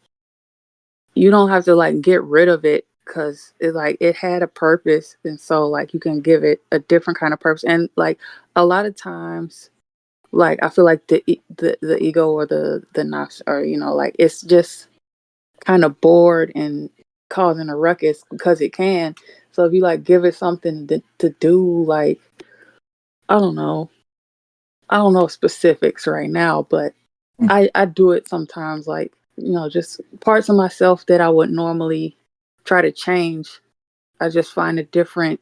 you don't have to like get rid of it because it had a purpose, and so like you can give it a different kind of purpose. And like a lot of times, like I feel like the ego or the nafs, or like it's just kind of bored and causing a ruckus because it can. So if you like give it something to do, like I don't know specifics right now, but I do it sometimes, like, just parts of myself that I would normally try to change. I just find a different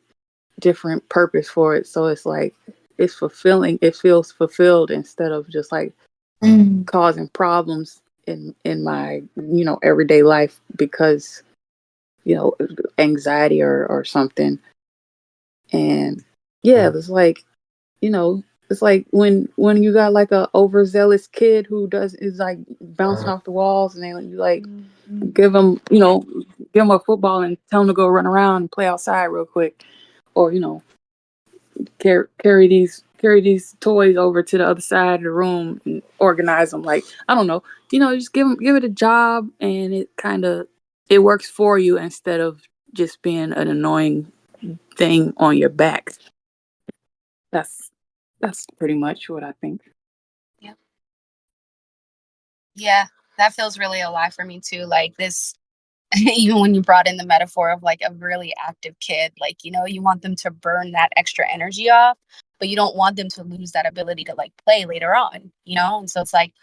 purpose for it. So it's like it's fulfilling. It feels fulfilled instead of just like causing problems in my everyday life because anxiety or something. And yeah, it's like it's like when you got like a overzealous kid who is like bouncing off the walls, and you like give him give him a football and tell him to go run around and play outside real quick, or carry these toys over to the other side of the room and organize them. Like, I don't know, just give it a job, and it works for you instead of just being an annoying thing on your back. That's pretty much what I think. Yeah. Yeah, that feels really alive for me too. Like this, even when you brought in the metaphor of like a really active kid, like, you want them to burn that extra energy off, but you don't want them to lose that ability to like play later on, And so it's like,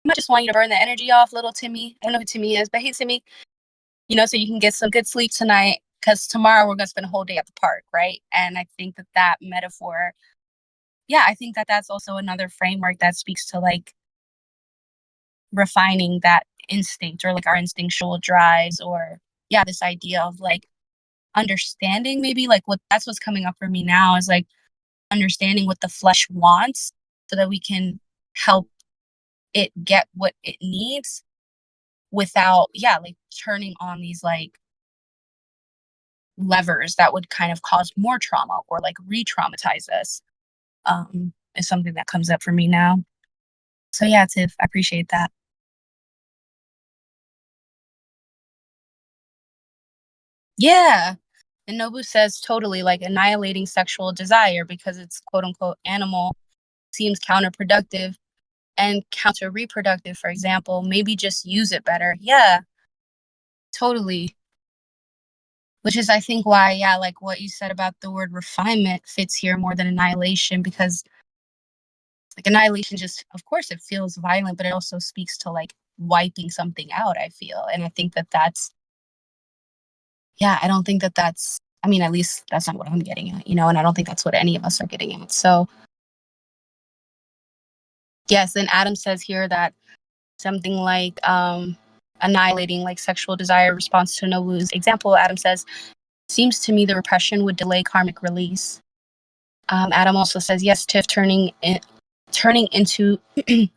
I just want you to burn the energy off, little Timmy. I don't know who Timmy is, but hey, Timmy, so you can get some good sleep tonight because tomorrow we're going to spend a whole day at the park, right? And I think that metaphor, yeah, I think that that's also another framework that speaks to like refining that instinct or like our instinctual drives, or yeah, this idea of like understanding maybe like that's what's coming up for me now is like understanding what the flesh wants so that we can help it get what it needs without like turning on these like levers that would kind of cause more trauma or like re-traumatize us, is something that comes up for me now. So yeah, Tiff, I appreciate that. Yeah. And Nobu says totally like annihilating sexual desire because it's quote unquote animal seems counterproductive and counter reproductive, for example. Maybe just use it better. Yeah, totally. Which is, I think, why, yeah, like what you said about the word refinement fits here more than annihilation, because like annihilation just, of course, it feels violent, but it also speaks to like wiping something out, I feel. And I think that that's, yeah, I don't think that that's, I mean, at least that's not what I'm getting at, and I don't think that's what any of us are getting at. So, yes, and Adam says here that something like annihilating like sexual desire response to Nobu's example, Adam says, seems to me the repression would delay karmic release. Adam also says, yes, Tiff, turning into a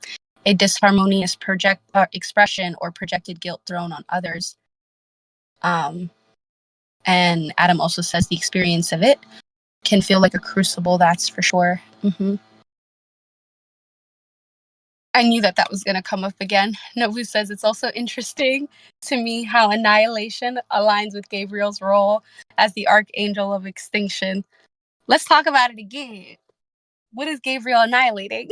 disharmonious expression or projected guilt thrown on others. And Adam also says the experience of it can feel like a crucible, that's for sure. Mm-hmm. I knew that was going to come up again. Nobu says it's also interesting to me how annihilation aligns with Gabriel's role as the archangel of extinction. Let's talk about it again. What is Gabriel annihilating?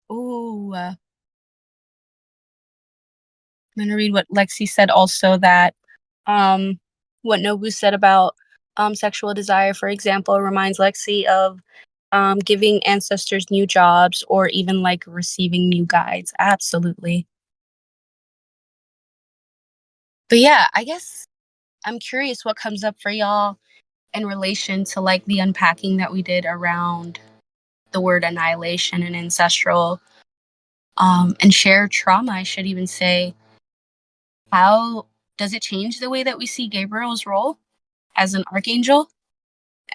Ooh. I'm going to read what Lexi said also, that what Nobu said about sexual desire, for example, reminds Lexi of giving ancestors new jobs or even like receiving new guides. Absolutely. But yeah, I guess I'm curious what comes up for y'all in relation to like the unpacking that we did around the word annihilation and ancestral and shared trauma, I should even say. How does it change the way that we see Gabriel's role as an archangel?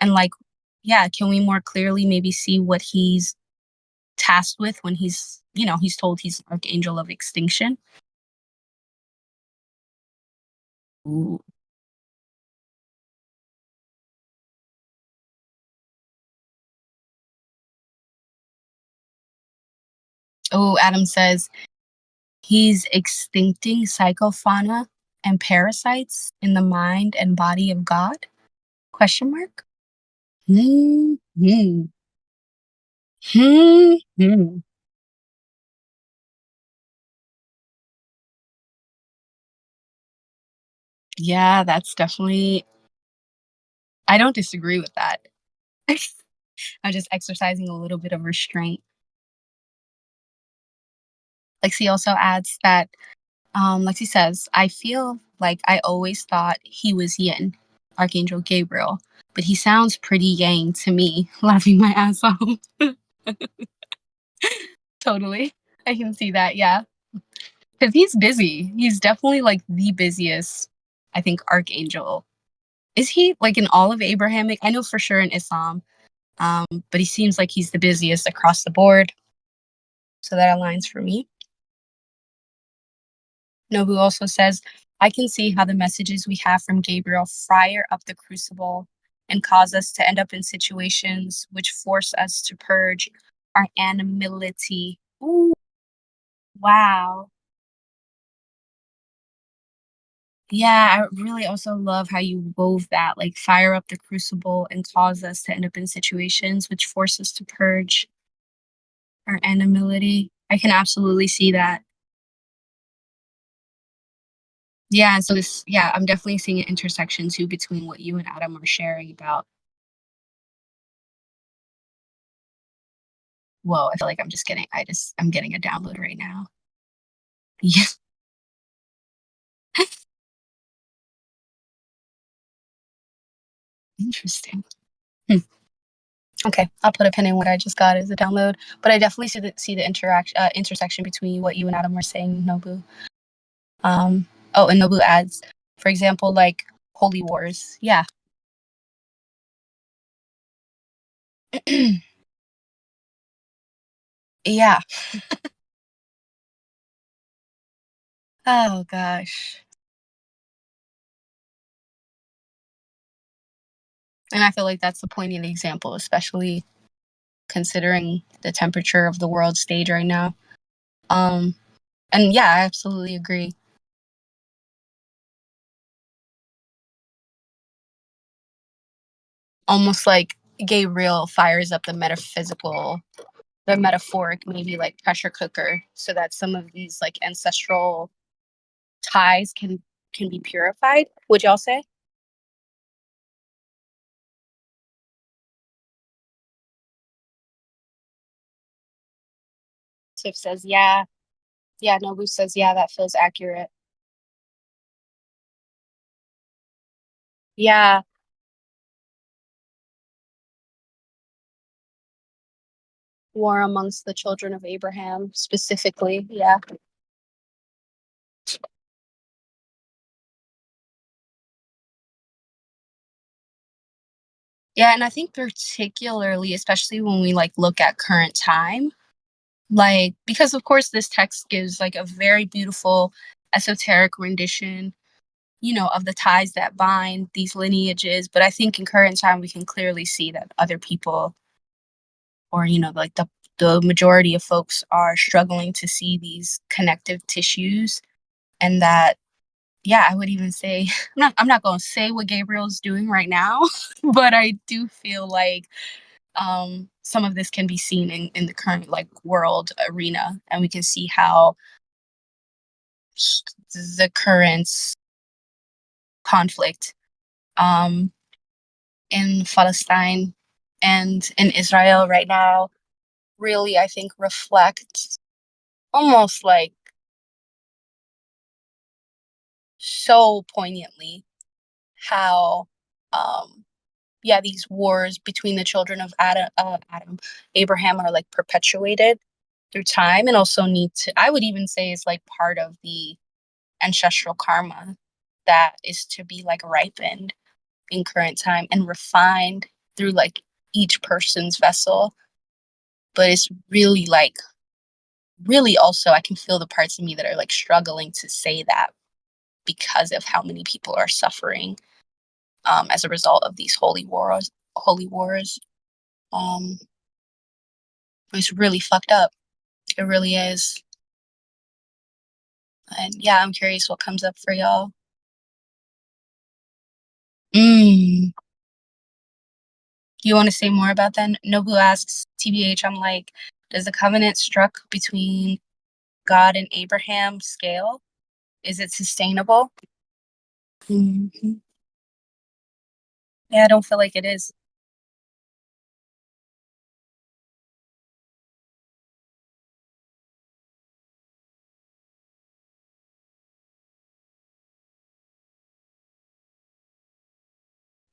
And like, yeah, can we more clearly maybe see what he's tasked with when he's told he's an archangel of extinction? Ooh. Oh, Adam says he's extincting psychofauna and parasites in the mind and body of God? Question mark? Hmm. Hmm. Hmm. Yeah, that's definitely. I don't disagree with that. I'm just exercising a little bit of restraint. Lexi also adds that, Lexi says, I feel like I always thought he was Yin, Archangel Gabriel, but he sounds pretty yang to me, laughing my ass off. Totally. I can see that, yeah. Because he's busy. He's definitely like the busiest, I think, archangel. Is he like in all of Abrahamic? I know for sure in Islam, but he seems like he's the busiest across the board. So that aligns for me. Nobu also says, I can see how the messages we have from Gabriel fire up the crucible and cause us to end up in situations which force us to purge our animality. Ooh, wow. Yeah, I really also love how you wove that, like fire up the crucible and cause us to end up in situations which force us to purge our animality. I can absolutely see that. Yeah, and so this, yeah, I'm definitely seeing an intersection too between what you and Adam are sharing about. Whoa, I feel like I'm getting a download right now. Yeah, interesting. Hmm. Okay, I'll put a pin in what I just got as a download, but I definitely see the intersection between what you and Adam were saying, Nobu. Oh, and Nobu adds, for example, like holy wars. Yeah. Yeah. Oh gosh. And I feel like that's a poignant example, especially considering the temperature of the world stage right now. Um, and yeah, I absolutely agree. Almost like Gabriel fires up the metaphoric, maybe like pressure cooker, so that some of these like ancestral ties can be purified. Would y'all say? Tiff says, yeah. Yeah, Nobu says, yeah, that feels accurate. Yeah, war amongst the children of Abraham specifically. Yeah. Yeah, and I think particularly, especially when we like look at current time, like because of course this text gives like a very beautiful esoteric rendition, of the ties that bind these lineages, but I think in current time we can clearly see that other people, or like the majority of folks are struggling to see these connective tissues, and that, yeah, I would even say I'm not going to say what Gabriel's doing right now, but I do feel like some of this can be seen in the current like world arena, and we can see how the current conflict um, in Palestine and in Israel right now really, I think, reflect almost like so poignantly how yeah, these wars between the children of Abraham are like perpetuated through time, and also need to, I would even say, is like part of the ancestral karma that is to be like ripened in current time and refined through like each person's vessel. But it's really like, really also, I can feel the parts of me that are like struggling to say that because of how many people are suffering as a result of these holy wars. Um, it's really fucked up. It really is. And yeah, I'm curious what comes up for y'all. Mm. You want to say more about that? Nobu asks, TBH, I'm like, does the covenant struck between God and Abraham scale? Is it sustainable? Hmm. Yeah, I don't feel like it is.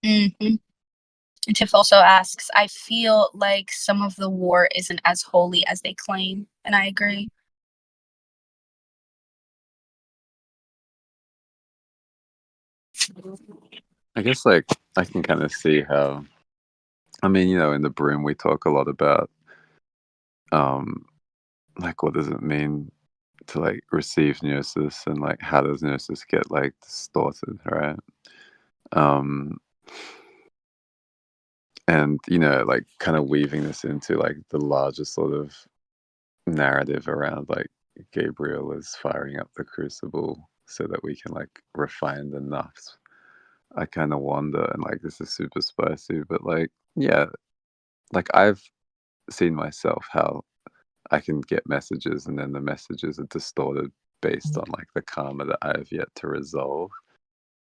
Hmm. And Tiff also asks, I feel like some of the war isn't as holy as they claim, and I agree. I guess like I can kind of see how, I mean, you know, in the Broom we talk a lot about like what does it mean to like receive gnosis, and like how does gnosis get like distorted, right? Um and you know, like kind of weaving this into like the larger sort of narrative around like Gabriel is firing up the crucible so that we can like refine the nafs. I kind of wonder, and like this is super spicy, but like, yeah, like I've seen myself how I can get messages and then the messages are distorted based on like the karma that I have yet to resolve.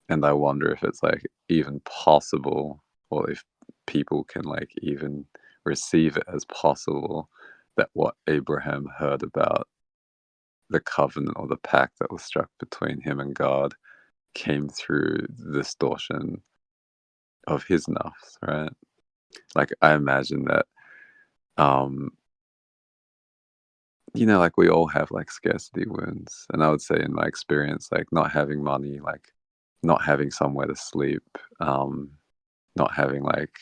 And I wonder if it's like even possible, or if people can like even receive it as possible, that what Abraham heard about the covenant or the pact that was struck between him and God came through the distortion of his nafs, right? Like I imagine that, you know, like we all have like scarcity wounds, and I would say in my experience, like not having money, like not having somewhere to sleep, not having like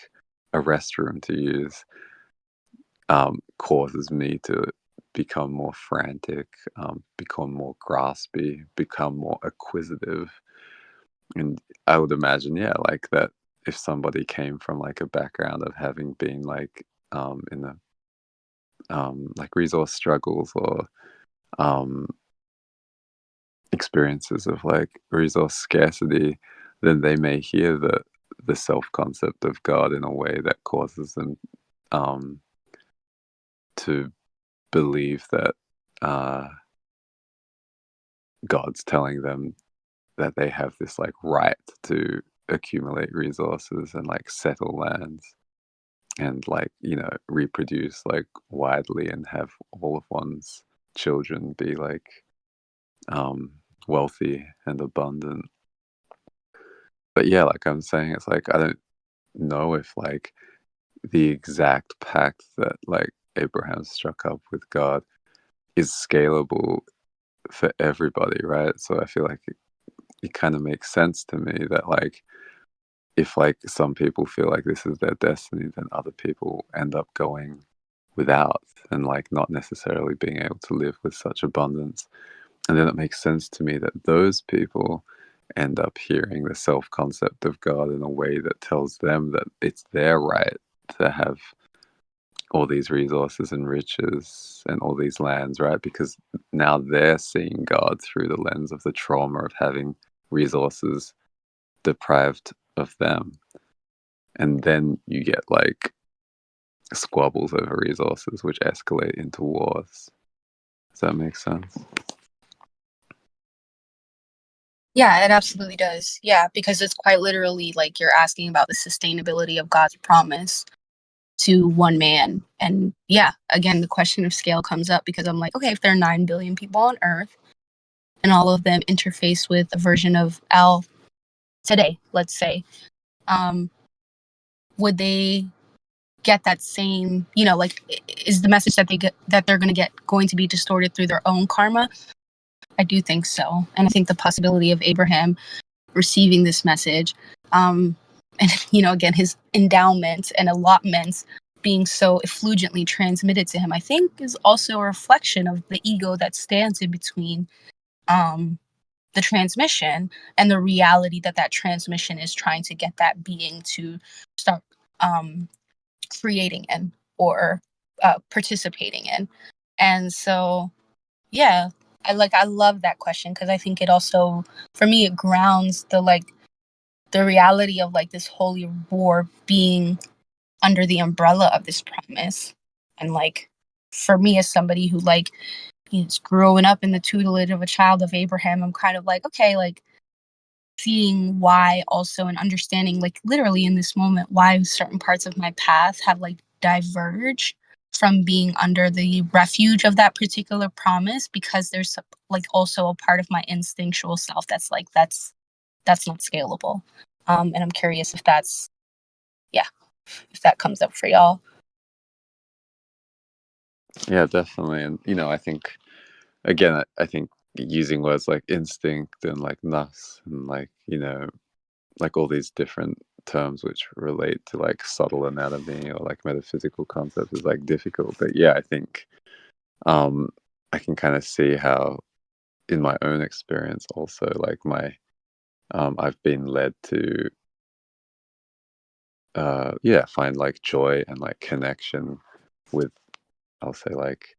a restroom to use, causes me to become more frantic, become more graspy, become more acquisitive. And I would imagine, yeah, like that if somebody came from like a background of having been like in the like resource struggles, or um, experiences of like resource scarcity, then they may hear the self concept of God in a way that causes them um, to believe that God's telling them that they have this like right to accumulate resources and like settle lands and like, you know, reproduce like widely and have all of one's children be like um wealthy and abundant. But yeah, like I'm saying, it's like I don't know if like the exact pact that like Abraham struck up with God is scalable for everybody, right? So I feel like it kind of makes sense to me that like if like some people feel like this is their destiny, then other people end up going without and like not necessarily being able to live with such abundance. And then it makes sense to me that those people end up hearing the self concept of God in a way that tells them that it's their right to have all these resources and riches and all these lands, right? Because now they're seeing God through the lens of the trauma of having resources deprived of them. And then you get like squabbles over resources, which escalate into wars. Does that make sense? Yeah, it absolutely does. Yeah, because it's quite literally like you're asking about the sustainability of God's promise to one man. And yeah, again, the question of scale comes up because I'm like, okay, if there are 9 billion people on Earth and all of them interface with a version of Al today, let's say, would they get that same, you know, like is the message that they get that they're going to be distorted through their own karma? I do think so. And I think the possibility of Abraham receiving this message, and you know, again, his endowments and allotments being so effulgently transmitted to him, I think is also a reflection of the ego that stands in between the transmission and the reality that that transmission is trying to get that being to start creating in or participating in. And so, yeah, I love that question because I think it also, for me, it grounds the reality of like this holy war being under the umbrella of this promise. And like for me as somebody who like is growing up in the tutelage of a child of Abraham, I'm kind of like, okay, like seeing why also and understanding like literally in this moment why certain parts of my path have like diverged from being under the refuge of that particular promise because there's like also a part of my instinctual self that's like that's not scalable, and I'm curious if that's yeah. if that comes up for y'all. Yeah, definitely. And I think again, I think using words like instinct and like nas and like like all these different terms which relate to like subtle anatomy or like metaphysical concepts is like difficult. But yeah, I think I can kind of see how in my own experience also like I've been led to find like joy and like connection with, I'll say, like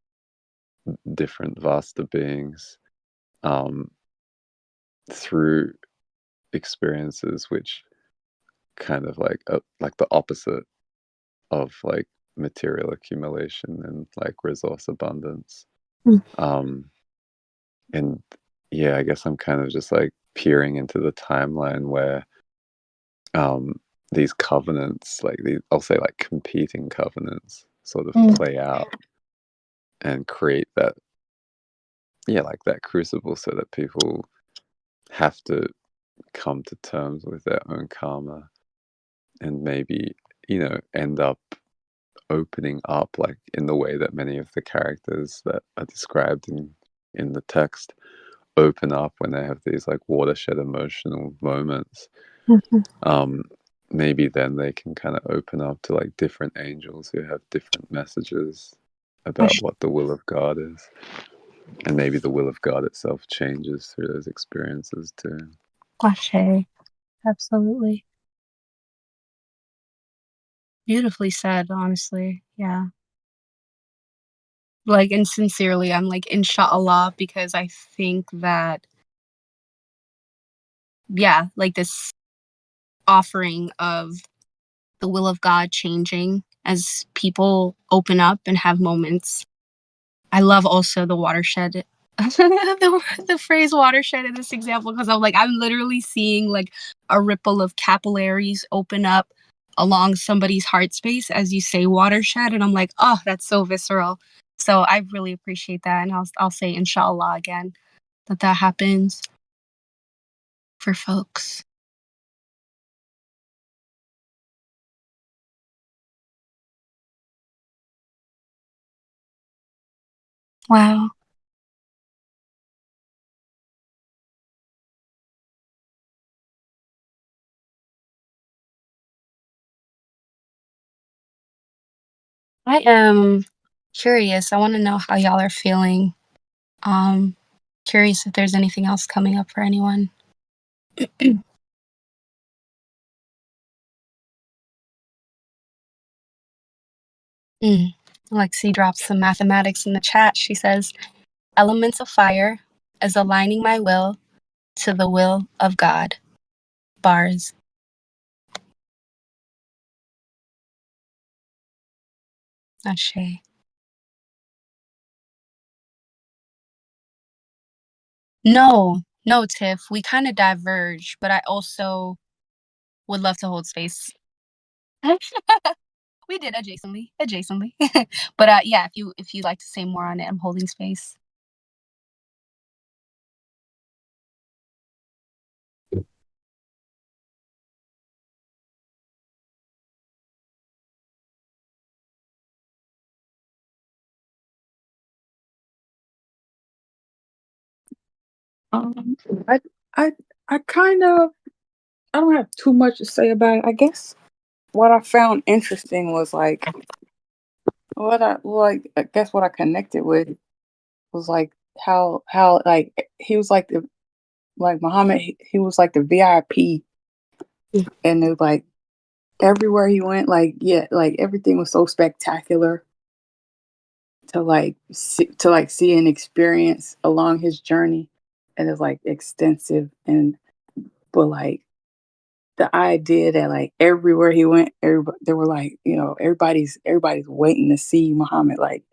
different vaster beings um through experiences which kind of like the opposite of like material accumulation and like resource abundance. Mm. And yeah, I guess I'm kind of just like peering into the timeline where um these covenants, like these, I'll say, like competing covenants sort of Mm. play out and create that, yeah, like that crucible so that people have to come to terms with their own karma and maybe end up opening up like in the way that many of the characters that are described in the text open up when they have these like watershed emotional moments. Mhm. Maybe then they can kind of open up to like different angels who have different messages about Ashe. what the will of God is, and maybe the will of God itself changes through those experiences too. Ashe. Absolutely. Beautifully said, honestly. Yeah. Like, and sincerely, I'm like, inshallah, because I think that, yeah, like this offering of the will of God changing as people open up and have moments. I love also the watershed, the phrase watershed in this example, because I'm literally seeing like a ripple of capillaries open up along somebody's heart space as you say watershed, and I'm like, oh, that's so visceral. So I really appreciate that, and I'll say inshallah again that happens for folks. Wow. I am curious. I want to know how y'all are feeling. Um, Curious if there's anything else coming up for anyone. Mm. Lexi drops some mathematics in the chat. She says, elements of fire as aligning my will to the will of God. Bars. Ashe. No, Tiff. We kind of diverge, but I also would love to hold space. We did adjacently. But yeah, if you like to say more on it, I'm holding space. Um, I, I, I kind of, I don't have too much to say about it. I guess what I found interesting was like I guess what I connected with was like how like he was like the like Muhammad. He was like the VIP, Mm. and it was like everywhere he went, like yeah, like everything was so spectacular to like see and experience along his journey, and it's like extensive and but like the idea that like everywhere he went, everybody they were like, everybody's waiting to see Muhammad, like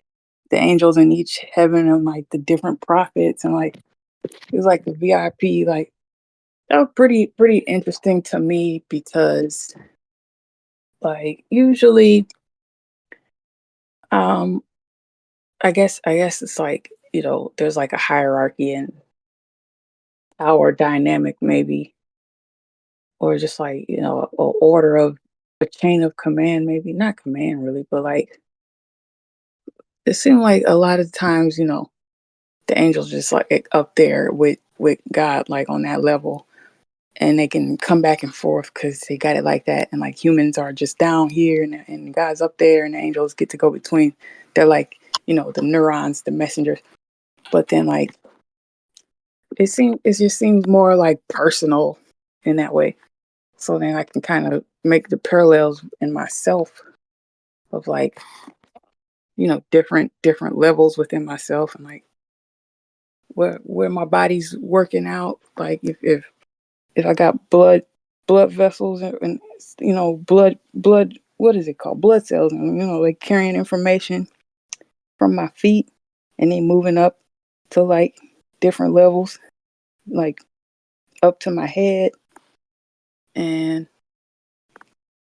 the angels in each heaven and like the different prophets and like it was like the VIP, like that was pretty interesting to me because like usually um I guess it's like, there's like a hierarchy and power dynamic maybe or just like, a order of a chain of command, maybe not command really, but like it seemed like a lot of times, the angels just like up there with God, like on that level, and they can come back and forth because they got it like that. And like humans are just down here, and God's up there, and the angels get to go between. They're like the neurons, the messengers. But then like it just seems more like personal in that way. So then I can kind of make the parallels in myself of like different levels within myself, and like where my body's working out, like if I got blood vessels, and blood, what is it called, blood cells, and like carrying information from my feet and then moving up to like different levels, like up to my head, and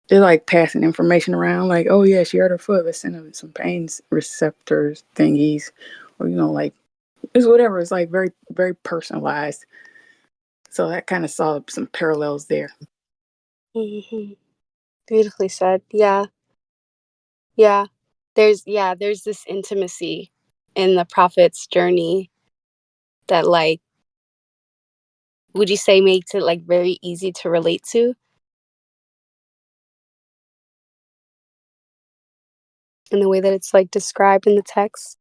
they're like passing information around, like, oh yeah, she hurt her foot, let's send her some pain receptors thingies, or like it's whatever. It's like very very personalized. So that kind of saw some parallels there. Hmm. Beautifully said. Yeah. Yeah. There's this intimacy in the prophet's journey that, like, would you say makes it like very easy to relate to in the way that it's like described in the text?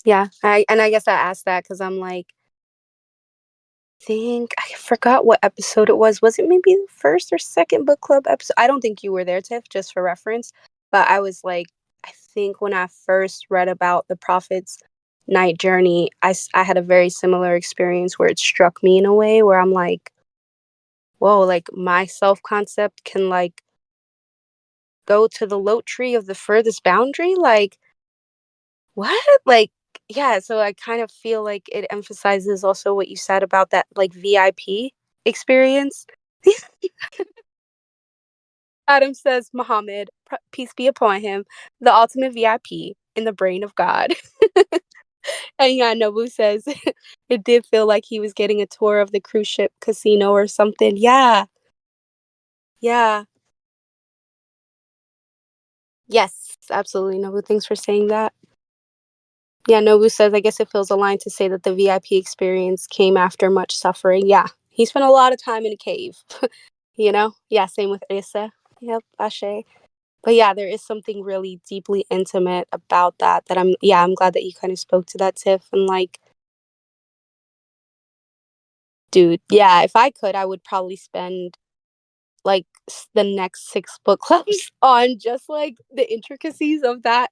Yeah. I guess I asked that because I'm like, I forgot what episode it was. Was it maybe the first or second book club episode? I don't think you were there, Tiff, just for reference. But I was like, I think when I first read about the prophet's night journey, I had a very similar experience where it struck me in a way where I'm like, whoa, like my self concept can like go to the lote tree of the furthest boundary. Like, what? Like, yeah. So I kind of feel like it emphasizes also what you said about that like VIP experience. Adam says, Muhammad, peace be upon him, the ultimate VIP in the brain of God. And yeah, Nobu says it did feel like he was getting a tour of the cruise ship casino or something. Yeah. Yeah. Yes, absolutely. Nobu, thanks for saying that. Yeah, Nobu says, I guess it feels aligned to say that the VIP experience came after much suffering. Yeah. He spent a lot of time in a cave, you know? Yeah, same with Issa. Yep, Ashe. But yeah, there is something really deeply intimate about that I'm glad that you kind of spoke to that, Tiff. And like, dude, yeah, if I could, I would probably spend like the next 6 book clubs on just like the intricacies of that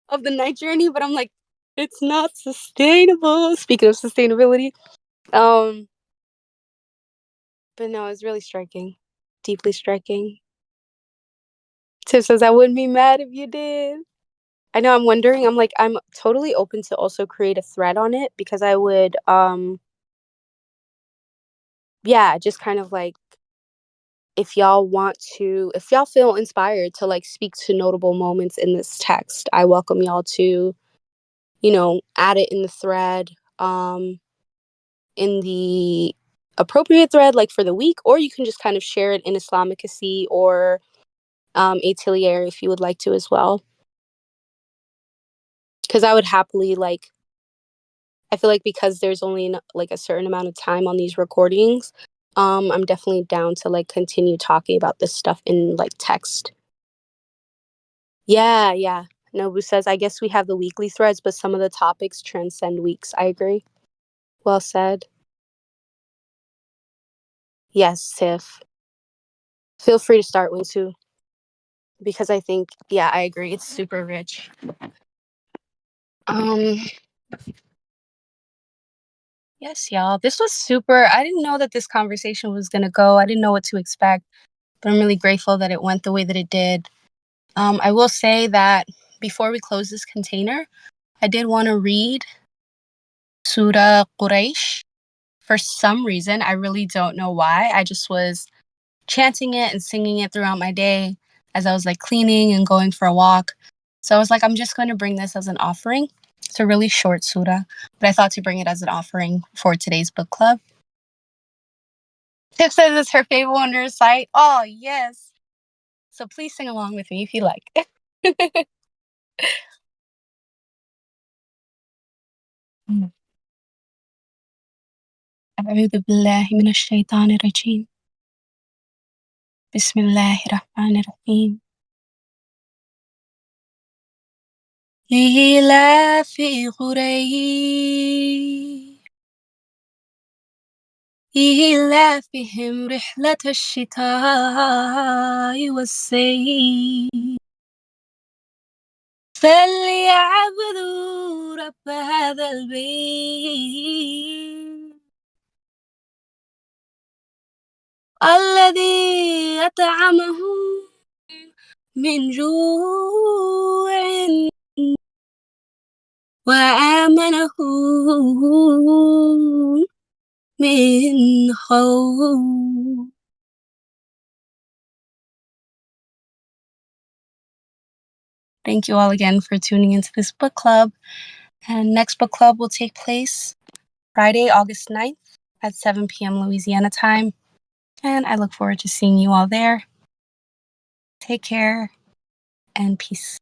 of the night journey, but I'm like, it's not sustainable. Speaking of sustainability, um, but no, it's really striking, deeply striking. Tiff says, I wouldn't be mad if you did. I know, I'm wondering, I'm like, I'm totally open to also create a thread on it because I would, yeah, just kind of like, if y'all feel inspired to like speak to notable moments in this text, I welcome y'all to, add it in the thread, in the appropriate thread, like for the week, or you can just kind of share it in Islamicacy or Atelier if you would like to as well. Because I would happily like, I feel like because there's only like a certain amount of time on these recordings, I'm definitely down to like continue talking about this stuff in like text. Yeah, yeah. Nobu says, I guess we have the weekly threads, but some of the topics transcend weeks. I agree. Well said. Yes, Tiff. Feel free to start one too. Because I think, yeah, I agree. It's super rich. Um, yes, y'all. This was super. I didn't know that this conversation was gonna go. I didn't know what to expect, but I'm really grateful that it went the way that it did. I will say that before we close this container, I did want to read Surah Quraysh. For some reason, I really don't know why. I just was chanting it and singing it throughout my day as I was like cleaning and going for a walk. So I was like, I'm just going to bring this as an offering. It's a really short surah, but I thought to bring it as an offering for today's book club. Tiff says it's her favorite one to recite. Oh, yes. So please sing along with me if you like. أعوذ بالله من الشيطان الرجيم. بسم الله الرحمن الرحيم. لإيلاف قريش إيلافهم رحلة الشتاء والصيف فليعبدوا رب هذا البيت الذي أطعمهم من جوع وآمنهم من خوف. Thank you all again for tuning into this book club. And next book club will take place Friday, August 9th at 7 p.m. Louisiana time. And I look forward to seeing you all there. Take care and peace.